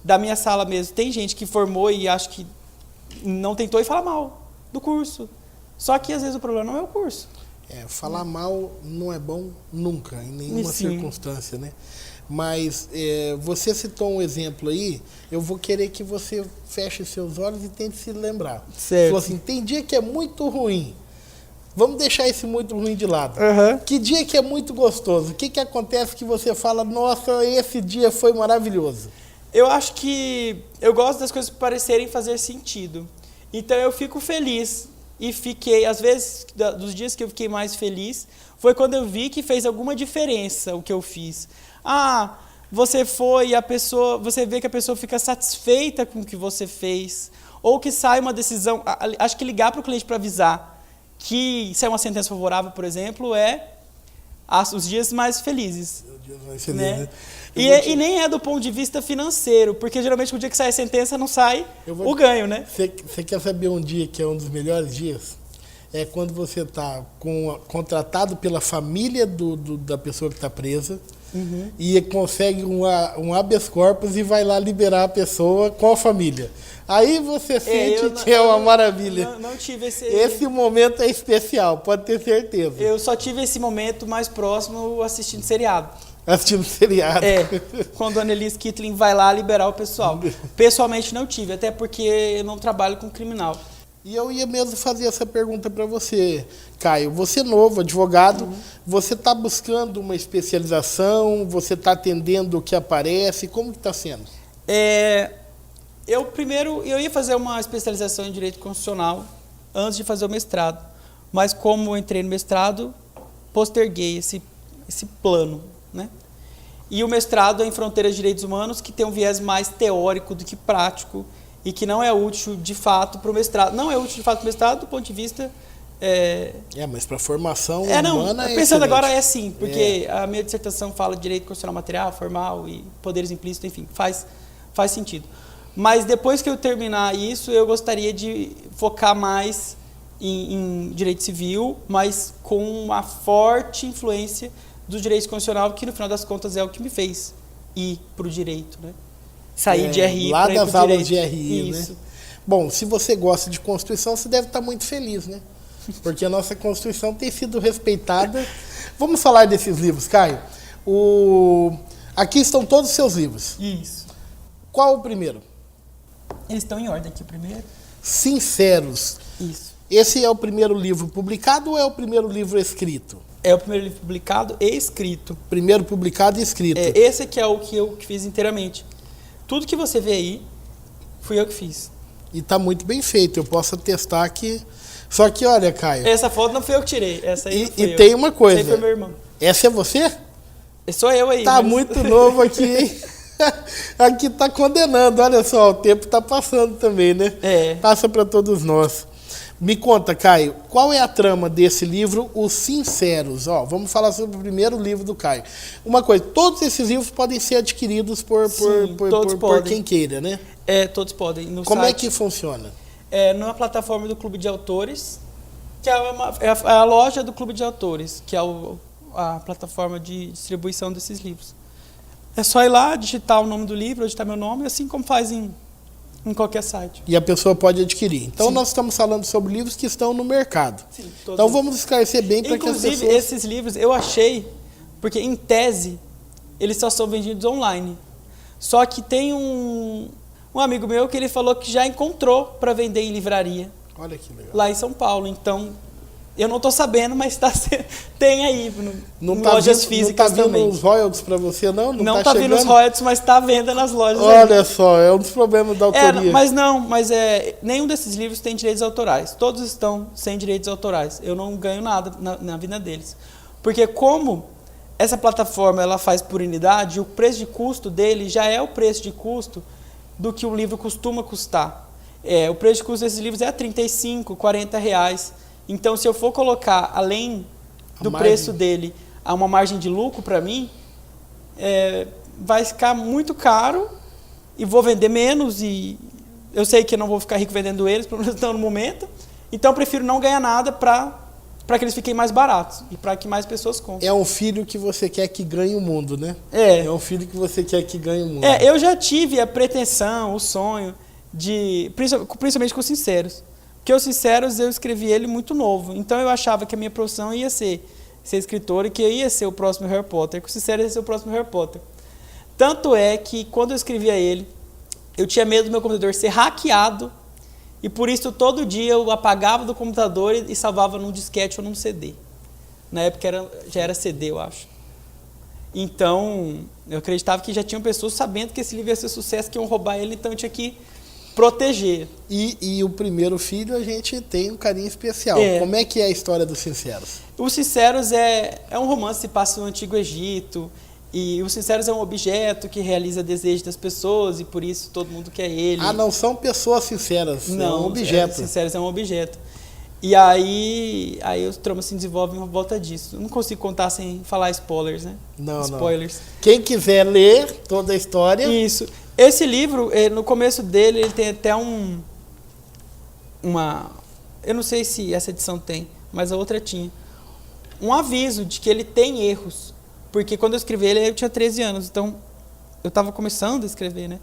Da minha sala mesmo, tem gente que formou e acho que não tentou e fala mal do curso. Só que às vezes o problema não é o curso. Falar mal não é bom nunca, em nenhuma circunstância, né? Mas você citou um exemplo aí, eu vou querer que você feche seus olhos e tente se lembrar. Certo. Falou assim, tem dia que é muito ruim. Vamos deixar esse muito ruim de lado. Uhum. Que dia que é muito gostoso? O que acontece que você fala, nossa, esse dia foi maravilhoso? Eu acho que eu gosto das coisas parecerem fazer sentido. Então eu fico feliz e fiquei, às vezes, dos dias que eu fiquei mais feliz, foi quando eu vi que fez alguma diferença o que eu fiz. Você foi e você vê que a pessoa fica satisfeita com o que você fez, ou que sai uma decisão, acho que ligar para o cliente para avisar que sai uma sentença favorável, por exemplo, os dias mais felizes. Os dias mais felizes, né? E nem é do ponto de vista financeiro, porque geralmente o dia que sai a sentença não sai o ganho, né? Você quer saber um dia que é um dos melhores dias? É quando você está contratado pela família da pessoa que está presa, e consegue um habeas corpus e vai lá liberar a pessoa com a família. Aí você sente que é uma maravilha. Não tive esse momento é especial, pode ter certeza. Eu só tive esse momento mais próximo assistindo seriado. Assistindo seriado. Quando a Annelise Kittling vai lá liberar o pessoal. Pessoalmente não tive, até porque eu não trabalho com criminal. E eu ia mesmo fazer essa pergunta para você, Caio. Você novo, advogado, você está buscando uma especialização, você está atendendo o que aparece, como que está sendo? Eu ia fazer uma especialização em Direito Constitucional antes de fazer o mestrado, mas como eu entrei no mestrado, posterguei esse plano, né? E o mestrado é em Fronteiras de Direitos Humanos, que tem um viés mais teórico do que prático, e que não é útil de fato para o mestrado. Não é útil de fato para o mestrado do ponto de vista... mas para a formação humana pensando excelente. Agora é sim, porque a minha dissertação fala de direito constitucional material, formal e poderes implícitos, enfim, faz sentido. Mas depois que eu terminar isso, eu gostaria de focar mais em direito civil, mas com uma forte influência do direito constitucional, que no final das contas é o que me fez ir para o direito, né? Sair de RI lá para ir para o das aulas direito. de RI, isso. Né? Bom, se você gosta de Constituição, você deve estar muito feliz, né? Porque a nossa Constituição tem sido respeitada. Vamos falar desses livros, Caio. Aqui estão todos os seus livros. Isso. Qual o primeiro? Eles estão em ordem aqui, o primeiro. Sinceros. Isso. Esse é o primeiro livro publicado ou é o primeiro livro escrito? É o primeiro livro publicado e escrito. Primeiro publicado e escrito. Esse aqui é o que eu fiz inteiramente. Tudo que você vê aí, fui eu que fiz. E está muito bem feito, eu posso atestar que... Só que, olha, Caio... Essa foto não foi eu que tirei, essa aí não fui eu. Tem uma coisa... Essa aí foi meu irmão. Essa é você? Sou eu aí. Tá muito novo aqui, hein? Aqui tá condenando, olha só, o tempo tá passando também, né? Passa para todos nós. Me conta, Caio, qual é a trama desse livro, Os Sinceros? Vamos falar sobre o primeiro livro do Caio. Uma coisa, todos esses livros podem ser adquiridos por quem queira, né? Todos podem. No Como site, é que funciona? Numa plataforma do Clube de Autores, que é a loja do Clube de Autores, que é a plataforma de distribuição desses livros. É só ir lá, digitar o nome do livro, digitar meu nome, assim como faz em qualquer site. E a pessoa pode adquirir. Então, Sim. nós estamos falando sobre livros que estão no mercado. Sim, então, vamos esclarecer bem para que as pessoas... Inclusive, esses livros eu achei, porque em tese, eles só são vendidos online. Só que tem um amigo meu que ele falou que já encontrou para vender em livraria. Olha que legal. Lá em São Paulo. Então, eu não estou sabendo, mas tem aí não em tá lojas físicas também. Não está vindo os royalties para você, não? Não está vindo os royalties, mas está à venda nas lojas. Olha só, é um dos problemas da autoria. Mas nenhum desses livros tem direitos autorais. Todos estão sem direitos autorais. Eu não ganho nada na vida deles. Porque como essa plataforma ela faz por unidade, o preço de custo dele já é o preço de custo do que o livro costuma custar. O preço de custo desses livros é R$35, R$40. Então, se eu for colocar, além do preço dele, a uma margem de lucro para mim, vai ficar muito caro e vou vender menos. E eu sei que eu não vou ficar rico vendendo eles, pelo menos não no momento. Então, eu prefiro não ganhar nada para que eles fiquem mais baratos e para que mais pessoas comprem. É um filho que você quer que ganhe o mundo, né? É um filho que você quer que ganhe o mundo. Eu já tive a pretensão, o sonho, principalmente com os Sinceros. Porque os Sinceros eu escrevi ele muito novo. Então eu achava que a minha profissão ia ser escritor e que eu ia ser o próximo Harry Potter. Que os Sinceros ia ser o próximo Harry Potter. Tanto é que quando eu escrevia ele, eu tinha medo do meu computador ser hackeado. E por isso todo dia eu apagava do computador e salvava num disquete ou num CD. Na época já era CD, eu acho. Então eu acreditava que já tinham pessoas sabendo que esse livro ia ser sucesso, que iam roubar ele, então eu tinha que proteger. E o primeiro filho a gente tem um carinho especial. Como é que é a história dos Sinceros? Os Sinceros é um romance que se passa no Antigo Egito, e os Sinceros é um objeto que realiza desejos das pessoas, e por isso todo mundo quer ele. Não são pessoas sinceras, não, é um objeto. Os Sinceros é um objeto. E aí os tramas se desenvolvem em volta disso. Eu não consigo contar sem falar spoilers, né? Não, spoilers. Não. Quem quiser ler toda a história... Isso. Esse livro, no começo dele, ele tem até eu não sei se essa edição tem, mas a outra tinha. Um aviso de que ele tem erros. Porque quando eu escrevi ele, eu tinha 13 anos. Então, eu estava começando a escrever, né?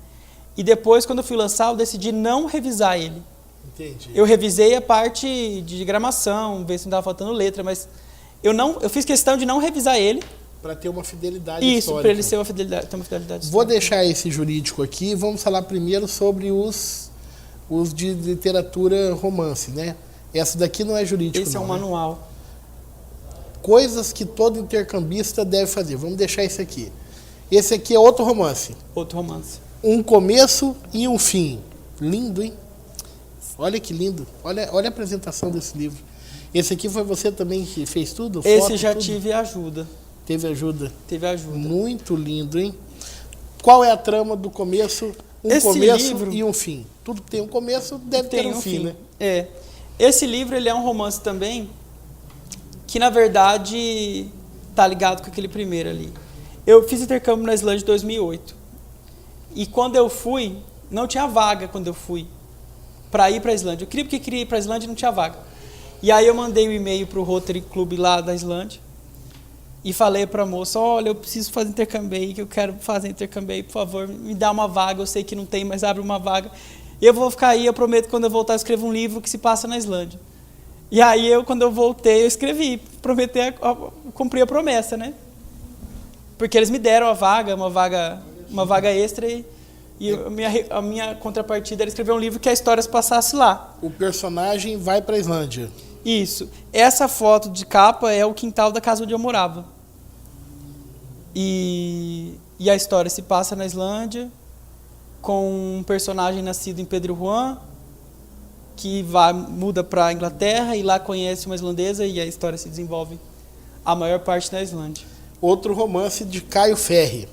E depois, quando eu fui lançar, eu decidi não revisar ele. Entendi. Eu revisei a parte de gramação, ver se não estava faltando letra, mas eu fiz questão de não revisar ele. Para ter uma fidelidade histórica. Isso, para ele ter uma fidelidade histórica. Vou deixar esse jurídico aqui. Vamos falar primeiro sobre os os de literatura romance, né? Essa daqui não é jurídico, Esse não, é um né? manual. Coisas que todo intercambista deve fazer. Vamos deixar esse aqui. Esse aqui é outro romance. Outro romance. Um começo e um fim. Lindo, hein? Olha que lindo. Olha a apresentação desse livro. Esse aqui foi você também que fez tudo? Esse Foto, já tudo? tive ajuda. Teve ajuda. Teve ajuda. Muito lindo, hein? Qual é a trama do começo? Esse Começo livro e um fim. Tudo que tem um começo deve ter um fim, né? É. Esse livro ele é um romance também que, na verdade, tá ligado com aquele primeiro ali. Eu fiz intercâmbio na Islândia em 2008. E quando eu fui, não tinha vaga quando eu fui para ir para a Islândia. Eu queria ir para a Islândia e não tinha vaga. E aí eu mandei um e-mail para o Rotary Club lá da Islândia e falei para a moça, olha, eu preciso fazer intercâmbio aí, que eu quero fazer intercâmbio aí, por favor, me dá uma vaga, eu sei que não tem, mas abre uma vaga. E eu vou ficar aí, eu prometo que quando eu voltar eu escrevo um livro que se passa na Islândia. E aí quando eu voltei, eu escrevi, cumpri a promessa, né? Porque eles me deram uma vaga extra e a minha contrapartida era escrever um livro que a história se passasse lá. O personagem vai para a Islândia. Isso. Essa foto de capa é o quintal da casa onde eu morava. E a história se passa na Islândia, com um personagem nascido em Pedro Juan, que muda para a Inglaterra e lá conhece uma islandesa e a história se desenvolve a maior parte na Islândia. Outro romance de Caio Ferri.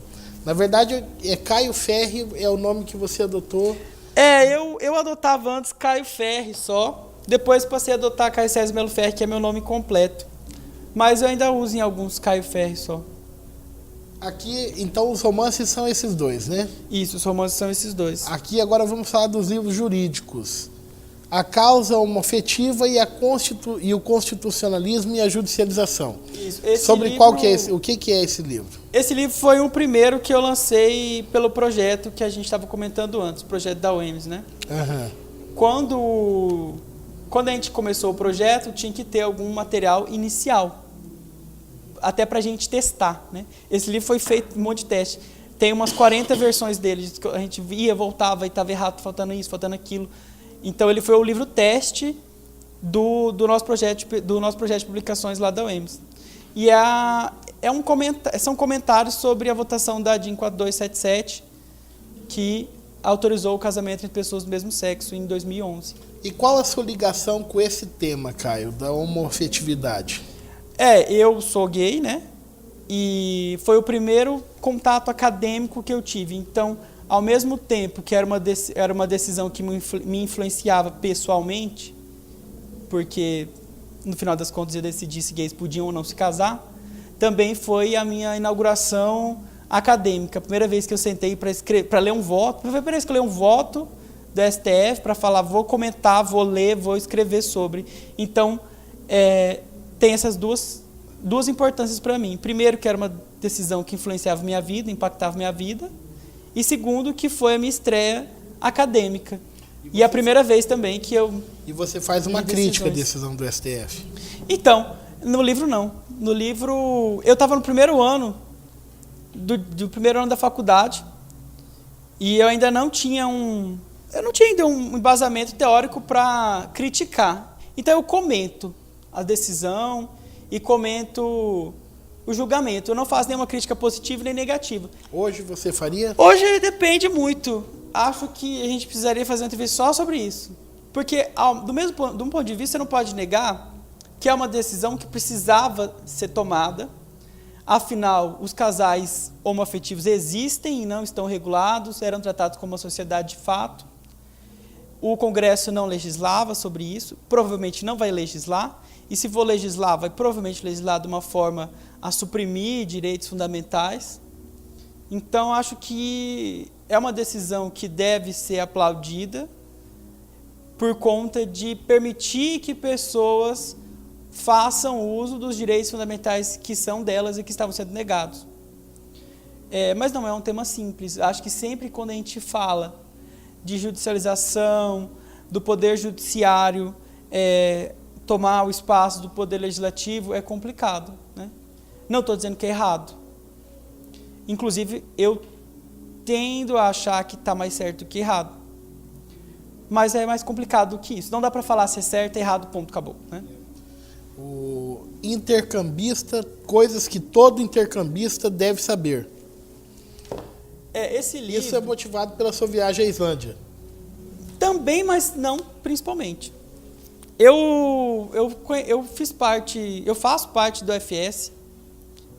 Na verdade, Caio Ferri é o nome que você adotou. Eu adotava antes Caio Ferri só, depois passei a adotar Caio César Melo Ferri, que é meu nome completo. Mas eu ainda uso em alguns Caio Ferri só. Aqui, então, os romances são esses dois, né? Isso, os romances são esses dois. Aqui agora vamos falar dos livros jurídicos. A causa homoafetiva e o constitucionalismo e a judicialização. Isso. Sobre livro, qual que é esse, o que é esse livro? Esse livro foi o primeiro que eu lancei pelo projeto que a gente estava comentando antes, o projeto da UEMS, né? Uhum. Quando a gente começou o projeto, tinha que ter algum material inicial, até para a gente testar, né? Esse livro foi feito um monte de teste. Tem umas 40 versões dele, a gente ia, voltava e estava errado, faltando isso, faltando aquilo. Então ele foi o livro teste do nosso projeto de publicações lá da UEMS. E são comentários sobre a votação da DIN 4277, que autorizou o casamento entre pessoas do mesmo sexo em 2011. E qual a sua ligação com esse tema, Caio, da homoafetividade? Eu sou gay, né? E foi o primeiro contato acadêmico que eu tive. Então, ao mesmo tempo que era uma decisão que me influenciava pessoalmente, porque no final das contas eu decidi se gays podiam ou não se casar, também foi a minha inauguração acadêmica. A primeira vez que eu sentei para ler um voto, foi a primeira vez que eu li um voto do STF para falar, vou comentar, vou ler, vou escrever sobre. Então, tem essas duas importâncias para mim. Primeiro, que era uma decisão que influenciava minha vida, impactava minha vida. E segundo, que foi a minha estreia acadêmica. E a primeira vez também que eu... E você faz uma crítica à decisão do STF? Então, no livro não. No livro, eu estava no primeiro ano, do primeiro ano da faculdade, e eu ainda não tinha um embasamento teórico para criticar. Então eu comento a decisão e comento o julgamento. Eu não faço nenhuma crítica positiva nem negativa. Hoje você faria? Hoje depende muito. Acho que a gente precisaria fazer uma entrevista só sobre isso. Porque, de um ponto de vista, você não pode negar que é uma decisão que precisava ser tomada. Afinal, os casais homoafetivos existem e não estão regulados, eram tratados como uma sociedade de fato. O Congresso não legislava sobre isso, provavelmente não vai legislar. E se for legislar, vai provavelmente legislar de uma forma a suprimir direitos fundamentais. Então, acho que é uma decisão que deve ser aplaudida por conta de permitir que pessoas façam uso dos direitos fundamentais que são delas e que estavam sendo negados. Mas não é um tema simples. Acho que sempre quando a gente fala de judicialização, do poder judiciário, tomar o espaço do poder legislativo é complicado, né? Não estou dizendo que é errado. Inclusive, eu tendo a achar que está mais certo que errado. mas é mais complicado do que isso. Não dá para falar se é certo, é errado, ponto, acabou, né? O intercambista, coisas que todo intercambista deve saber. Esse livro... Isso é motivado pela sua viagem à Islândia. Também, mas não principalmente. Eu faço parte do FS,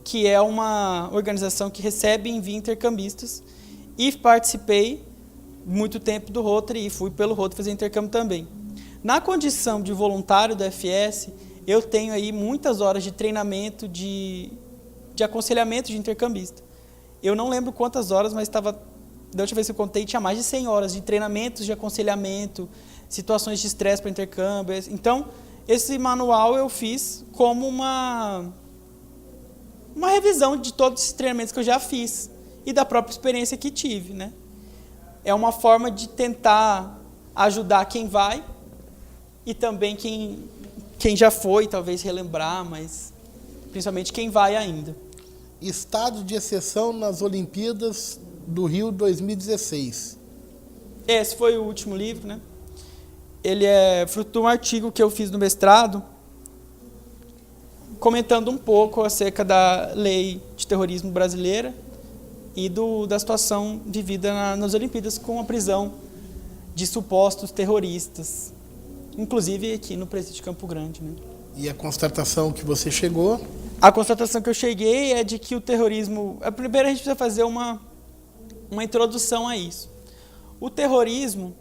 que é uma organização que recebe e envia intercambistas, e participei muito tempo do Rotary e fui pelo Rotary fazer intercâmbio também. Na condição de voluntário do FS, eu tenho aí muitas horas de treinamento, de aconselhamento de intercambista. Eu não lembro quantas horas, mas da última vez que eu contei, tinha mais de 100 horas de treinamentos de aconselhamento, situações de estresse para intercâmbio. Então, esse manual eu fiz como uma revisão de todos esses treinamentos que eu já fiz e da própria experiência que tive, né? É uma forma de tentar ajudar quem vai e também quem já foi, talvez relembrar, mas principalmente quem vai ainda. Estado de exceção nas Olimpíadas do Rio 2016. Esse foi o último livro, né? Ele é fruto de um artigo que eu fiz no mestrado, comentando um pouco acerca da lei de terrorismo brasileira e da situação vivida nas Olimpíadas com a prisão de supostos terroristas, inclusive aqui no presídio de Campo Grande, né? E a constatação que você chegou? A constatação que eu cheguei é de que o terrorismo... Primeiro a gente precisa fazer uma introdução a isso. O terrorismo,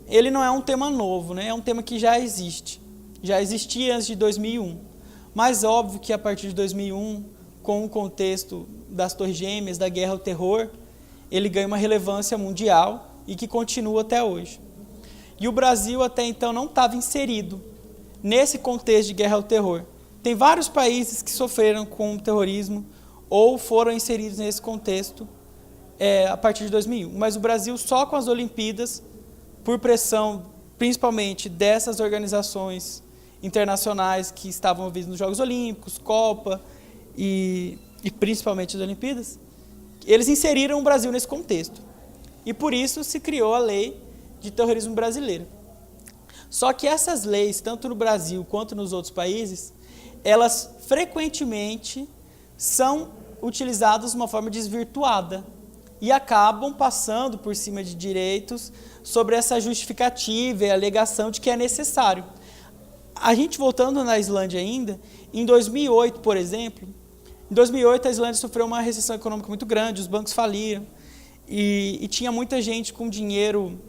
ele não é um tema novo, né? É um tema que já existe. Já existia antes de 2001. Mas óbvio que a partir de 2001, com o contexto das Torres Gêmeas, da guerra ao terror, ele ganha uma relevância mundial e que continua até hoje. E o Brasil até então não estava inserido nesse contexto de guerra ao terror. Tem vários países que sofreram com o terrorismo ou foram inseridos nesse contexto a partir de 2001. Mas o Brasil, só com as Olimpíadas, por pressão principalmente dessas organizações internacionais que estavam envolvidas nos Jogos Olímpicos, Copa e principalmente as Olimpíadas, eles inseriram o Brasil nesse contexto. E por isso se criou a lei de terrorismo brasileira. Só que essas leis, tanto no Brasil quanto nos outros países, elas frequentemente são utilizadas de uma forma desvirtuada e acabam passando por cima de direitos sobre essa justificativa e alegação de que é necessário. A gente voltando na Islândia ainda, em 2008, por exemplo, em 2008 a Islândia sofreu uma recessão econômica muito grande, os bancos faliram e tinha muita gente com dinheiro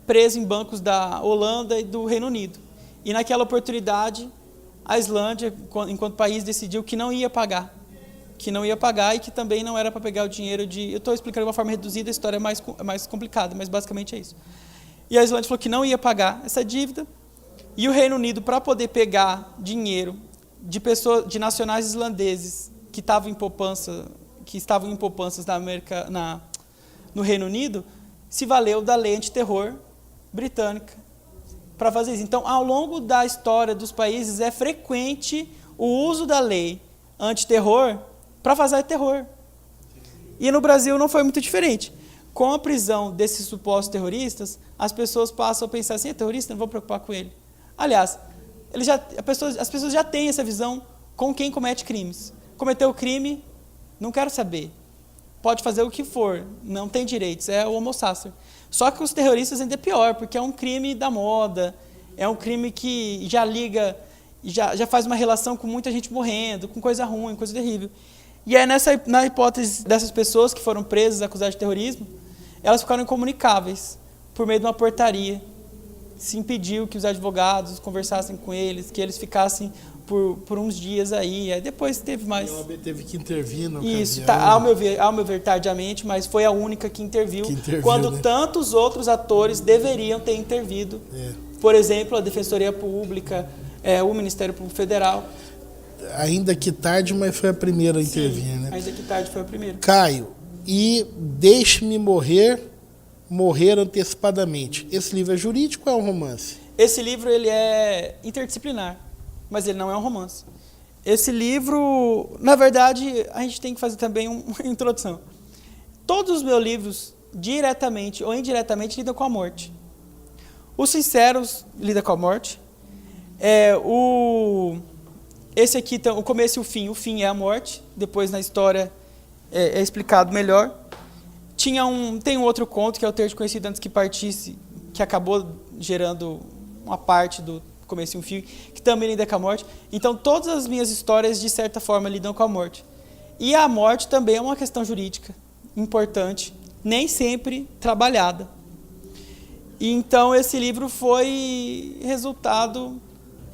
preso em bancos da Holanda e do Reino Unido. E naquela oportunidade, a Islândia, enquanto país, decidiu que não ia pagar e que também não era para pegar o dinheiro de... Eu estou explicando de uma forma reduzida, a história é mais complicada, mas basicamente é isso. E a Islândia falou que não ia pagar essa dívida, e o Reino Unido, para poder pegar dinheiro de nacionais islandeses que estavam em poupanças no Reino Unido, se valeu da lei antiterror britânica para fazer isso. Então, ao longo da história dos países, é frequente o uso da lei antiterror para fazer terror. E no Brasil não foi muito diferente. Com a prisão desses supostos terroristas, as pessoas passam a pensar assim, é terrorista, não vou preocupar com ele. Aliás, as pessoas já têm essa visão com quem comete crimes. Cometeu o crime, não quero saber. Pode fazer o que for, não tem direitos, é o homo sacer. Só que os terroristas ainda é pior, porque é um crime da moda, é um crime que já liga, já faz uma relação com muita gente morrendo, com coisa ruim, coisa terrível. E é na hipótese dessas pessoas que foram presas, acusadas de terrorismo, elas ficaram incomunicáveis por meio de uma portaria. Se impediu que os advogados conversassem com eles, que eles ficassem por uns dias aí depois teve mais... A OAB teve que intervir no Isso, ao meu ver, tardiamente, mas foi a única que interviu quando, né, tantos outros atores deveriam ter intervido. Por exemplo, a Defensoria Pública, o Ministério Público Federal. Ainda que tarde, mas foi a primeira a intervir, né? Ainda que tarde foi a primeira. Caio, e Deixe-me Morrer Antecipadamente. Esse livro é jurídico ou é um romance? Esse livro ele é interdisciplinar, mas ele não é um romance. Esse livro, na verdade, a gente tem que fazer também uma introdução. Todos os meus livros, diretamente ou indiretamente, lidam com a morte. Os Sinceros lida com a morte. Esse aqui, o começo e o fim. O fim é a morte. Depois, na história, é explicado melhor. Tem um outro conto, que é o Ter Te Conhecido Antes Que Partisse, que acabou gerando uma parte do começo e um fim, que também lida com a morte. Então, todas as minhas histórias, de certa forma, lidam com a morte. E a morte também é uma questão jurídica importante, nem sempre trabalhada. E então, esse livro foi resultado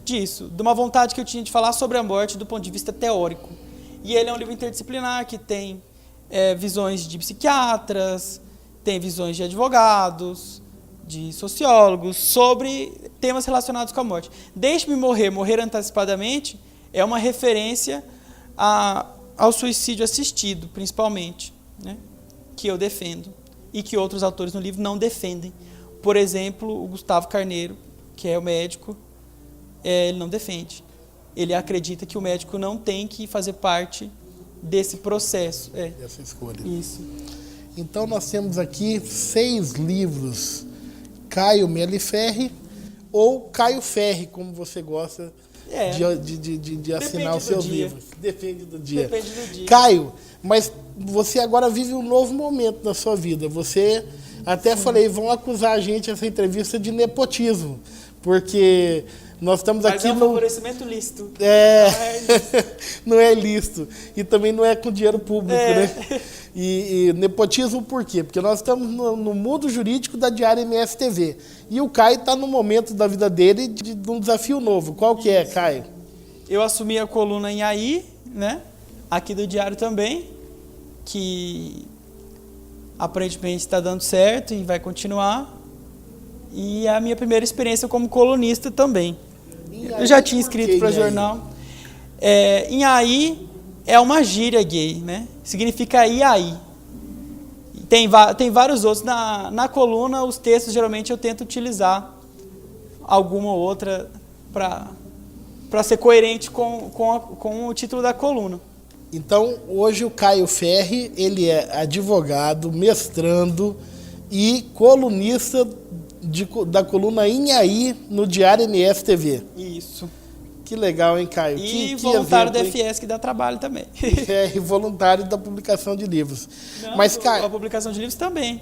disso, de uma vontade que eu tinha de falar sobre a morte do ponto de vista teórico. E ele é um livro interdisciplinar que tem visões de psiquiatras, tem visões de advogados, de sociólogos, sobre temas relacionados com a morte. Deixe-me morrer, morrer antecipadamente, é uma referência ao suicídio assistido, principalmente, né, que eu defendo, e que outros autores no livro não defendem. Por exemplo, o Gustavo Carneiro, que é o médico, ele não defende. Ele acredita que o médico não tem que fazer parte desse processo. Dessa escolha. Isso. Então, nós temos aqui 6 livros. Caio Meliferri, ou Caio Ferri, como você gosta de assinar os seus livros. Depende do dia. Depende do dia. Caio, mas você agora vive um novo momento na sua vida. Você, até falei, vão acusar a gente essa entrevista de nepotismo, porque nós estamos aqui... Mas é um favorecimento lícito. Não é lícito. E também não é com dinheiro público, né? E nepotismo por quê? Porque nós estamos no mundo jurídico da Diário MSTV. E o Caio está no momento da vida dele de um desafio novo. Qual que é, Caio? Eu assumi a coluna em AI, né? Aqui do Diário também, que aparentemente está dando certo e vai continuar. E a minha primeira experiência como colunista também. Eu já tinha escrito para jornal. Em AI é uma gíria gay, né? Significa IAI. Tem vários outros. Na coluna, os textos, geralmente, eu tento utilizar alguma ou outra para ser coerente com o título da coluna. Então, hoje o Caio Ferri, ele é advogado, mestrando e colunista da coluna Inhaí no Diário MSTV. Isso. Que legal, hein, Caio? E que voluntário exemplo, da FIES, que dá trabalho também. E voluntário da publicação de livros. Não, mas, Caio... a publicação de livros também.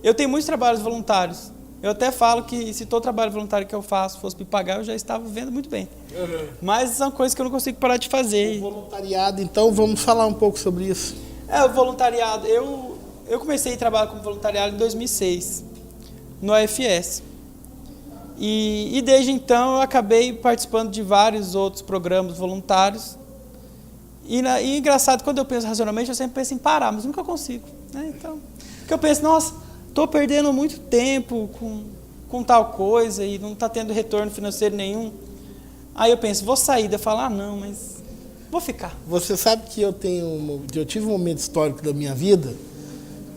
Eu tenho muitos trabalhos voluntários. Eu até falo que se todo trabalho voluntário que eu faço fosse me pagar, eu já estava vivendo muito bem. Uhum. Mas são coisas que eu não consigo parar de fazer. O voluntariado, então, vamos falar um pouco sobre isso. O voluntariado. Eu comecei a trabalhar como voluntariado em 2006, no AFS. E desde então eu acabei participando de vários outros programas voluntários. E engraçado, quando eu penso racionalmente, eu sempre penso em parar, mas nunca consigo. Né? Então, porque eu penso, nossa, estou perdendo muito tempo com tal coisa e não está tendo retorno financeiro nenhum. Aí eu penso, vou sair. Eu falo, não, mas vou ficar. Você sabe que eu tive um momento histórico da minha vida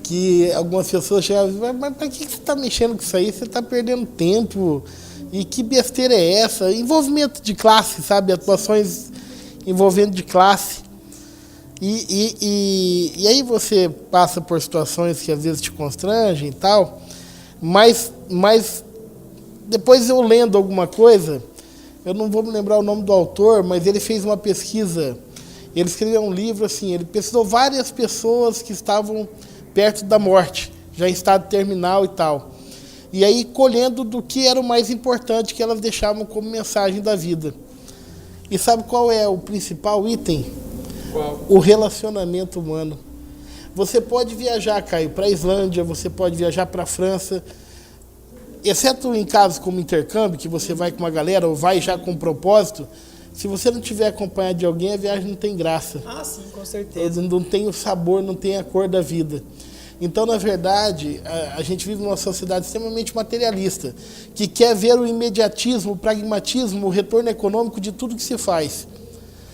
que algumas pessoas chegavam e falavam, mas para que você está mexendo com isso aí? Você está perdendo tempo. E que besteira é essa? Envolvimento de classe, sabe? Atuações envolvendo de classe. E aí você passa por situações que às vezes te constrangem e tal, mas depois eu lendo alguma coisa, eu não vou me lembrar o nome do autor, mas ele fez uma pesquisa, ele escreveu um livro assim, ele pesquisou várias pessoas que estavam perto da morte, já em estado terminal e tal. E aí colhendo do que era o mais importante que elas deixavam como mensagem da vida. E sabe qual é o principal item? Qual? O relacionamento humano. Você pode viajar, Caio, para a Islândia, você pode viajar para a França, exceto em casos como intercâmbio, que você vai com uma galera ou vai já com um propósito, se você não tiver acompanhado de alguém, a viagem não tem graça. Ah, sim, com certeza. Não tem o sabor, não tem a cor da vida. Então, na verdade, a gente vive numa sociedade extremamente materialista, que quer ver o imediatismo, o pragmatismo, o retorno econômico de tudo que se faz.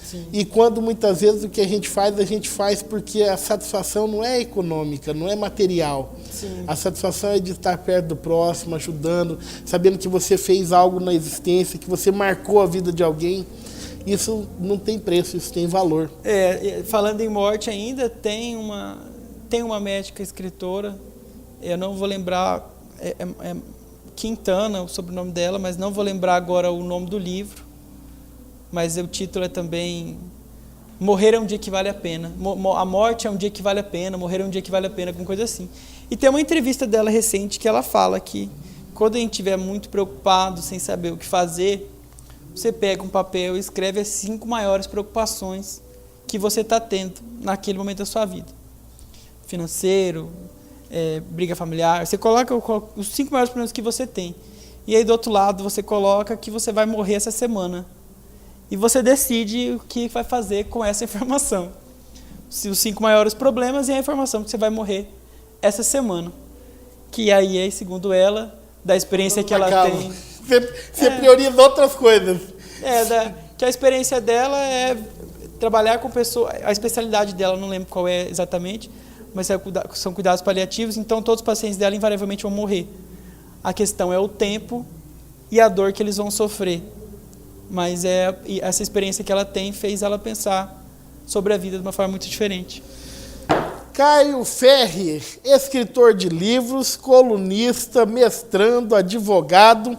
Sim. E quando muitas vezes o que a gente faz porque a satisfação não é econômica, não é material. Sim. A satisfação é de estar perto do próximo, ajudando, sabendo que você fez algo na existência, que você marcou a vida de alguém. Isso não tem preço, isso tem valor. Falando em morte ainda, tem uma médica escritora, eu não vou lembrar, Quintana, o sobrenome dela, mas não vou lembrar agora o nome do livro. Mas o título é também Morrer é um dia que vale a pena. A morte é um dia que vale a pena, morrer é um dia que vale a pena, alguma coisa assim. E tem uma entrevista dela recente que ela fala que quando a gente estiver muito preocupado, sem saber o que fazer, você pega um papel e escreve as 5 maiores preocupações que você está tendo naquele momento da sua vida. Financeiro, briga familiar. Você coloca os 5 maiores problemas que você tem. E aí do outro lado você coloca que você vai morrer essa semana. E você decide o que vai fazer com essa informação. Os 5 maiores problemas e a informação que você vai morrer essa semana. Que aí é, segundo ela, da experiência que ela tem. Você prioriza outras coisas. Que a experiência dela é trabalhar com pessoas. A especialidade dela, não lembro qual é exatamente, mas são cuidados paliativos, então todos os pacientes dela invariavelmente vão morrer. A questão é o tempo e a dor que eles vão sofrer. Mas essa experiência que ela tem fez ela pensar sobre a vida de uma forma muito diferente. Caio Ferri, escritor de livros, colunista, mestrando, advogado.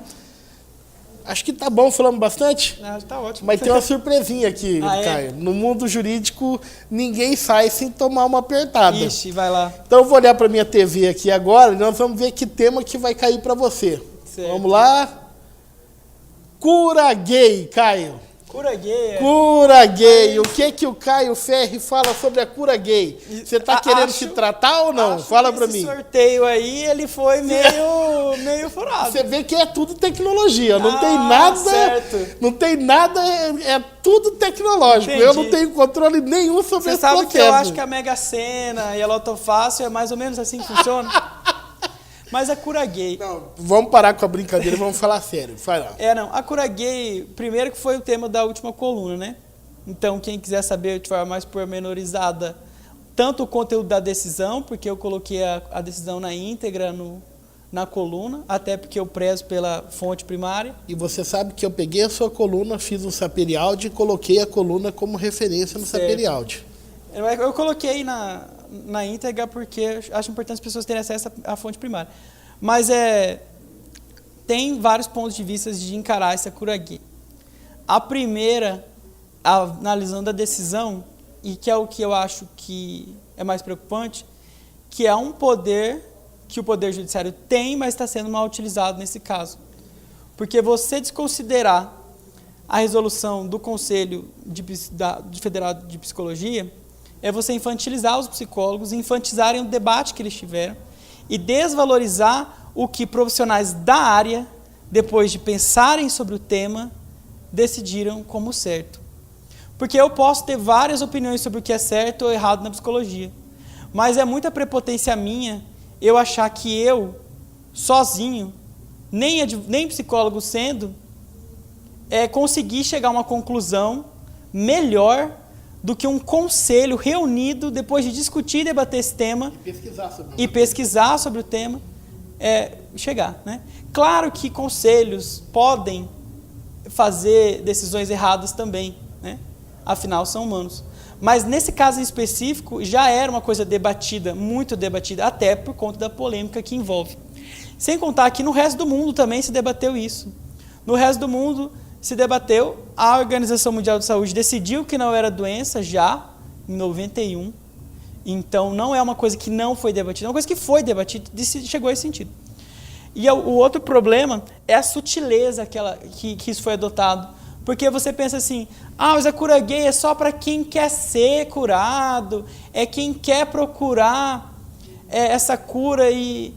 Acho que tá bom, falamos bastante? Tá ótimo. Mas tem uma surpresinha aqui, Caio. É? No mundo jurídico, ninguém sai sem tomar uma apertada. Ixi, vai lá. Então eu vou olhar para minha TV aqui agora e nós vamos ver que tema que vai cair para você. Certo. Vamos lá? Cura gay, Caio. Cura gay. Cura gay. O que o Caio Ferri fala sobre a cura gay? Você está querendo se tratar ou não? Fala para mim. Esse sorteio aí, ele foi meio furado. Você vê que é tudo tecnologia. Não tem nada. Certo. Não tem nada. É tudo tecnológico. Entendi. Eu não tenho controle nenhum sobre esse processo. Você sabe que eu acho que a Mega Sena e a Loto Fácil é mais ou menos assim que funciona? Mas a cura gay... Não, vamos parar com a brincadeira e vamos falar sério. Vai lá. A cura gay, primeiro que foi o tema da última coluna, né? Então, quem quiser saber de forma mais pormenorizada, tanto o conteúdo da decisão, porque eu coloquei a decisão na íntegra na coluna, até porque eu prezo pela fonte primária. E você sabe que eu peguei a sua coluna, fiz um Saperialdi e coloquei a coluna como referência no Saperialdi. Eu coloquei na íntegra porque acho importante as pessoas terem acesso à fonte primária. Mas tem vários pontos de vista de encarar essa cura gay. A primeira, analisando a decisão, e que é o que eu acho que é mais preocupante, que é um poder que o Poder Judiciário tem, mas está sendo mal utilizado nesse caso. Porque você desconsiderar a resolução do Conselho Federal de Psicologia é você infantilizar os psicólogos, infantilizarem o debate que eles tiveram e desvalorizar o que profissionais da área, depois de pensarem sobre o tema, decidiram como certo. Porque eu posso ter várias opiniões sobre o que é certo ou errado na psicologia, mas é muita prepotência minha eu achar que eu, sozinho, nem psicólogo sendo, conseguir chegar a uma conclusão melhor do que um conselho reunido depois de discutir e debater esse tema e pesquisar sobre o tema, chegar, né? Claro que conselhos podem fazer decisões erradas também, né? Afinal, são humanos. Mas nesse caso em específico, já era uma coisa debatida, muito debatida, até por conta da polêmica que envolve. Sem contar que no resto do mundo também se debateu isso. No resto do mundo se debateu, a Organização Mundial de Saúde decidiu que não era doença já em 91, então não é uma coisa que não foi debatida, é uma coisa que foi debatida e chegou a esse sentido. E o outro problema é a sutileza que isso foi adotado, porque você pensa assim, mas a cura gay é só para quem quer ser curado, é quem quer procurar essa cura e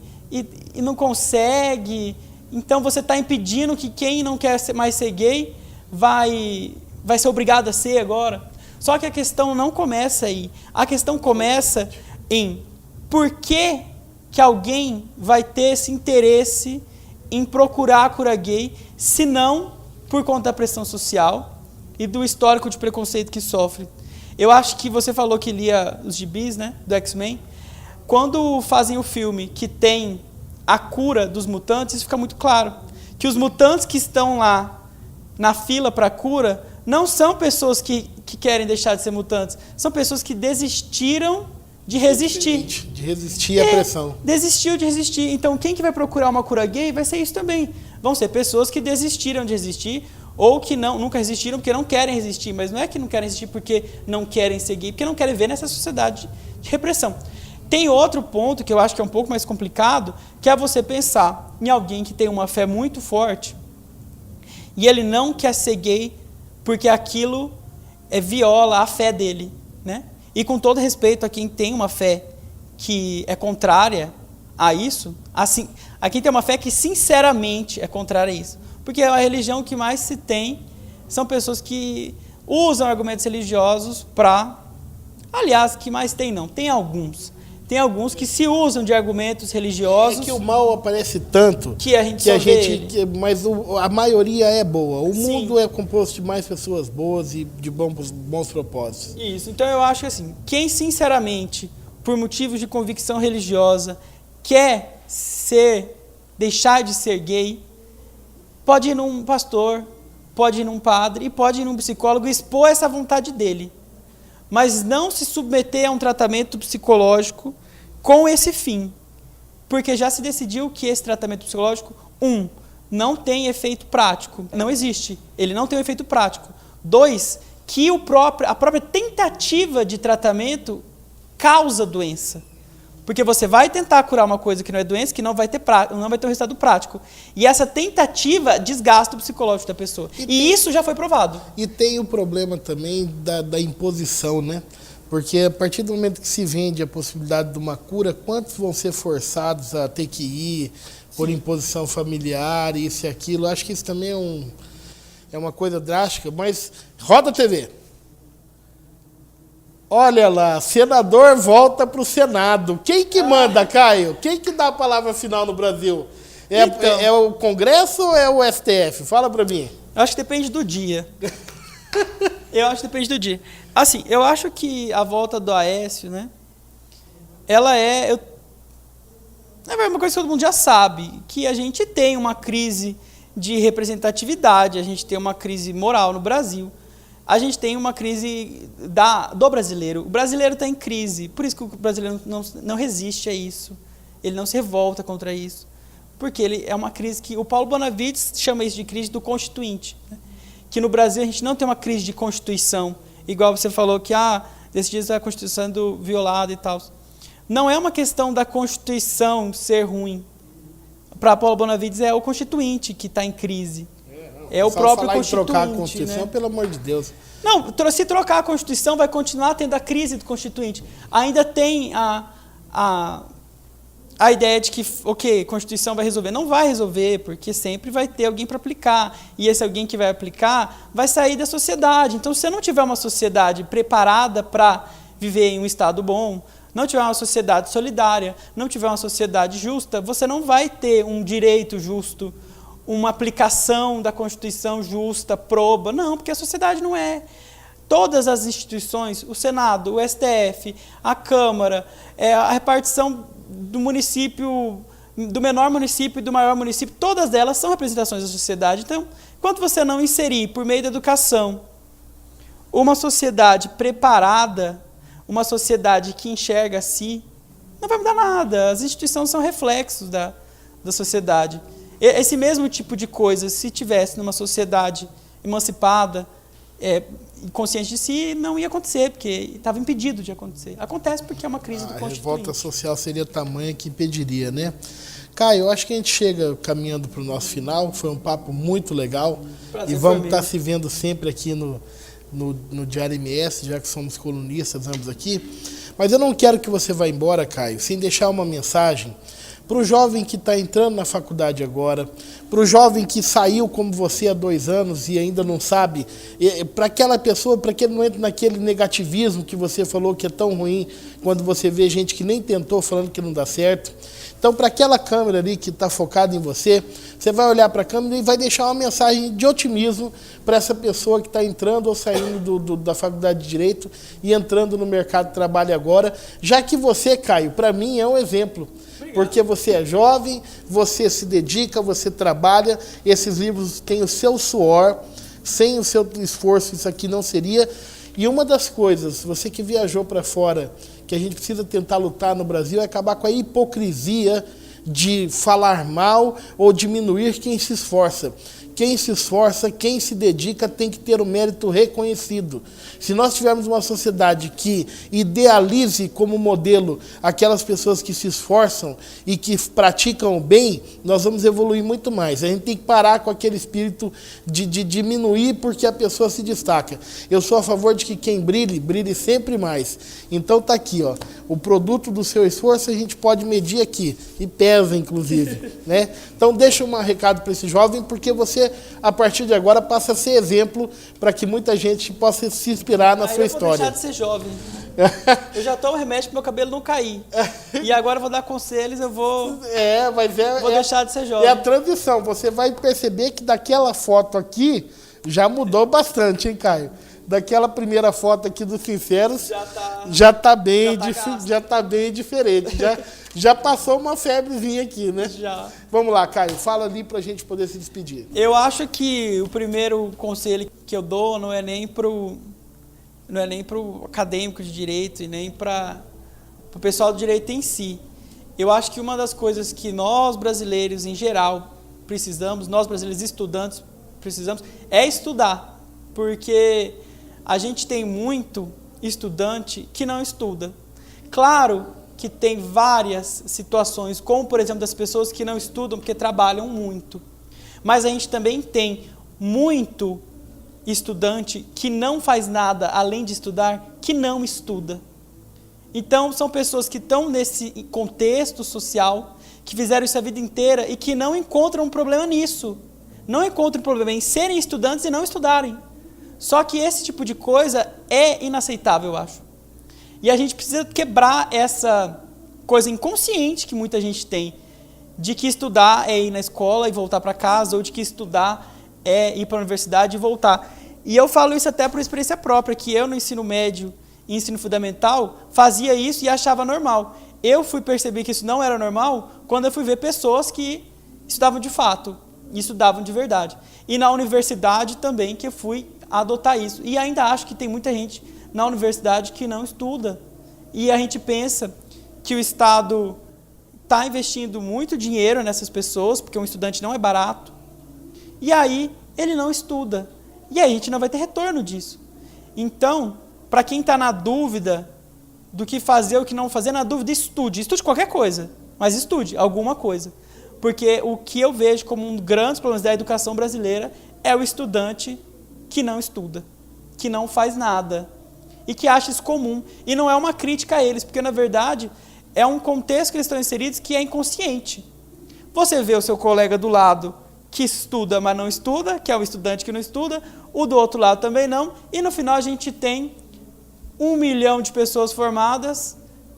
não consegue. Então você está impedindo que quem não quer mais ser gay vai ser obrigado a ser agora. Só que a questão não começa aí. A questão começa em por que alguém vai ter esse interesse em procurar a cura gay, se não por conta da pressão social e do histórico de preconceito que sofre. Eu acho que você falou que lia os gibis, né, do X-Men. Quando fazem o filme que tem a cura dos mutantes, isso fica muito claro. Que os mutantes que estão lá na fila para a cura não são pessoas que querem deixar de ser mutantes. São pessoas que desistiram de resistir. De resistir à pressão. Desistiu de resistir. Então, quem que vai procurar uma cura gay vai ser isso também. Vão ser pessoas que desistiram de resistir ou que nunca resistiram porque não querem resistir. Mas não é que não querem resistir porque não querem ser gay, porque não querem ver nessa sociedade de repressão. Tem outro ponto que eu acho que é um pouco mais complicado, que é você pensar em alguém que tem uma fé muito forte e ele não quer ser gay porque aquilo viola a fé dele, né? E com todo respeito a quem tem uma fé que é contrária a isso, assim, a quem tem uma fé que sinceramente é contrária a isso. Porque a religião que mais se tem são pessoas que usam argumentos religiosos para... Aliás, que mais tem não, tem alguns. Tem alguns que se usam de argumentos religiosos... É que o mal aparece tanto que a gente mas a maioria é boa. O mundo é composto de mais pessoas boas e de bons propósitos. Isso, então eu acho que assim, quem sinceramente, por motivos de convicção religiosa, quer deixar de ser gay, pode ir num pastor, pode ir num padre e pode ir num psicólogo e expor essa vontade dele. Mas não se submeter a um tratamento psicológico com esse fim. Porque já se decidiu que esse tratamento psicológico, não tem efeito prático. Não existe. Ele não tem um efeito prático. 2, que a própria tentativa de tratamento causa doença. Porque você vai tentar curar uma coisa que não é doença, que não vai ter um resultado prático. E essa tentativa desgasta o psicológico da pessoa. E isso já foi provado. E tem o problema também da imposição, né? Porque a partir do momento que se vende a possibilidade de uma cura, quantos vão ser forçados a ter que ir por imposição familiar, isso e aquilo? Acho que isso também é uma coisa drástica, mas roda a TV. Olha lá, senador volta para o Senado. Quem que manda, Caio? Quem que dá a palavra final no Brasil? É o Congresso ou é o STF? Fala para mim. Eu acho que depende do dia. Assim, eu acho que a volta do Aécio, né? Ela é uma coisa que todo mundo já sabe, que a gente tem uma crise de representatividade, a gente tem uma crise moral no Brasil. A gente tem uma crise do brasileiro. O brasileiro está em crise. Por isso que o brasileiro não resiste a isso. Ele não se revolta contra isso. Porque ele é uma crise que... O Paulo Bonavides chama isso de crise do constituinte. Né? Que no Brasil a gente não tem uma crise de constituição. Igual você falou que, desses dias a Constituição sendo violada e tal. Não é uma questão da Constituição ser ruim. Para Paulo Bonavides é o constituinte que está em crise. É o próprio constituinte. Trocar a Constituição, né? Pelo amor de Deus. Não, se trocar a Constituição, vai continuar tendo a crise do constituinte. Ainda tem a ideia de que, a Constituição vai resolver. Não vai resolver, porque sempre vai ter alguém para aplicar. E esse alguém que vai aplicar vai sair da sociedade. Então, se você não tiver uma sociedade preparada para viver em um Estado bom, não tiver uma sociedade solidária, não tiver uma sociedade justa, você não vai ter um direito justo, uma aplicação da Constituição justa, proba. Não, porque a sociedade não é. Todas as instituições, o Senado, o STF, a Câmara, a repartição do município, do menor município e do maior município, todas elas são representações da sociedade. Então, enquanto você não inserir, por meio da educação, uma sociedade preparada, uma sociedade que enxerga a si, não vai mudar nada. As instituições são reflexos da sociedade. Esse mesmo tipo de coisa, se tivesse numa sociedade emancipada, consciente de si, não ia acontecer, porque estava impedido de acontecer. Acontece porque é uma crise do constituinte. A revolta social seria tamanha que impediria, né? Caio, eu acho que a gente chega caminhando para o nosso final, foi um papo muito legal. Prazer, e vamos estar se vendo sempre aqui no Diário MS, já que somos colunistas ambos aqui. Mas eu não quero que você vá embora, Caio, sem deixar uma mensagem para o jovem que está entrando na faculdade agora, para o jovem que saiu como você há 2 anos e ainda não sabe, para aquela pessoa, para que ele não entre naquele negativismo que você falou que é tão ruim, quando você vê gente que nem tentou falando que não dá certo. Então, para aquela câmera ali que está focada em você, você vai olhar para a câmera e vai deixar uma mensagem de otimismo para essa pessoa que está entrando ou saindo da faculdade de Direito e entrando no mercado de trabalho agora, já que você, Caio, para mim é um exemplo. Porque você é jovem, você se dedica, você trabalha, esses livros têm o seu suor, sem o seu esforço isso aqui não seria. E uma das coisas, você que viajou para fora, que a gente precisa tentar lutar no Brasil, é acabar com a hipocrisia de falar mal ou diminuir quem se esforça. Quem se esforça, quem se dedica, tem que ter o mérito reconhecido. Se nós tivermos uma sociedade que idealize como modelo aquelas pessoas que se esforçam e que praticam o bem, nós vamos evoluir muito mais. A gente tem que parar com aquele espírito de diminuir porque a pessoa se destaca. Eu sou a favor de que quem brilhe, brilhe sempre mais. Então tá aqui, ó, o produto do seu esforço a gente pode medir aqui, e pesa inclusive, né? Então deixa um recado para esse jovem, porque você, a partir de agora, passa a ser exemplo para que muita gente possa se inspirar na sua história. Eu vou deixar de ser jovem. Eu já tomo remédio para meu cabelo não cair. E agora eu vou dar conselhos, eu vou... Vou deixar de ser jovem. É a transição. Você vai perceber que daquela foto aqui, já mudou bastante, hein, Caio? Daquela primeira foto aqui dos Sinceros, já tá bem diferente. Já passou uma febrezinha aqui, né? Já. Vamos lá, Caio, fala ali pra gente poder se despedir. Eu acho que o primeiro conselho que eu dou não é nem pro acadêmico de direito e nem para o pessoal do direito em si. Eu acho que uma das coisas que nós brasileiros em geral precisamos, nós brasileiros estudantes precisamos, é estudar, porque a gente tem muito estudante que não estuda. Claro que tem várias situações, como por exemplo das pessoas que não estudam porque trabalham muito, mas a gente também tem muito estudante que não faz nada além de estudar, que não estuda. Então são pessoas que estão nesse contexto social, que fizeram isso a vida inteira e que não encontram um problema nisso, não encontram um problema em serem estudantes e não estudarem. Só que esse tipo de coisa é inaceitável, eu acho. E a gente precisa quebrar essa coisa inconsciente que muita gente tem, de que estudar é ir na escola e voltar para casa, ou de que estudar é ir para a universidade e voltar. E eu falo isso até por experiência própria, que eu no ensino médio e ensino fundamental fazia isso e achava normal. Eu fui perceber que isso não era normal quando eu fui ver pessoas que estudavam de fato, e estudavam de verdade. E na universidade também que eu fui adotar isso. E ainda acho que tem muita gente na universidade que não estuda. E a gente pensa que o Estado está investindo muito dinheiro nessas pessoas, porque um estudante não é barato. E aí ele não estuda. E aí a gente não vai ter retorno disso. Então, para quem está na dúvida do que fazer ou o que não fazer, na dúvida, estude. Estude qualquer coisa, mas estude alguma coisa. Porque o que eu vejo como um dos grandes problemas da educação brasileira é o estudante que não estuda, que não faz nada e que acha isso comum. E não é uma crítica a eles, porque na verdade é um contexto que eles estão inseridos que é inconsciente. Você vê o seu colega do lado que estuda, mas não estuda, que é o estudante que não estuda, o do outro lado também não, e no final a gente tem 1 milhão de pessoas formadas,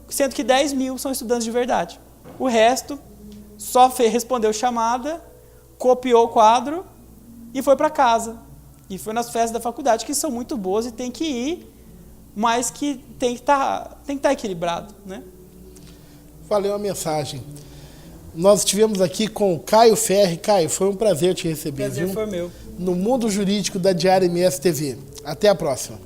sendo que 10 mil são estudantes de verdade. O resto só respondeu chamada, copiou o quadro e foi para casa. E foi nas festas da faculdade, que são muito boas e tem que ir, mas que tem que estar equilibrado, né? Valeu a mensagem. Nós estivemos aqui com o Caio Ferri. Caio, foi um prazer te receber. Prazer foi meu. No Mundo Jurídico da Diário MS TV. Até a próxima.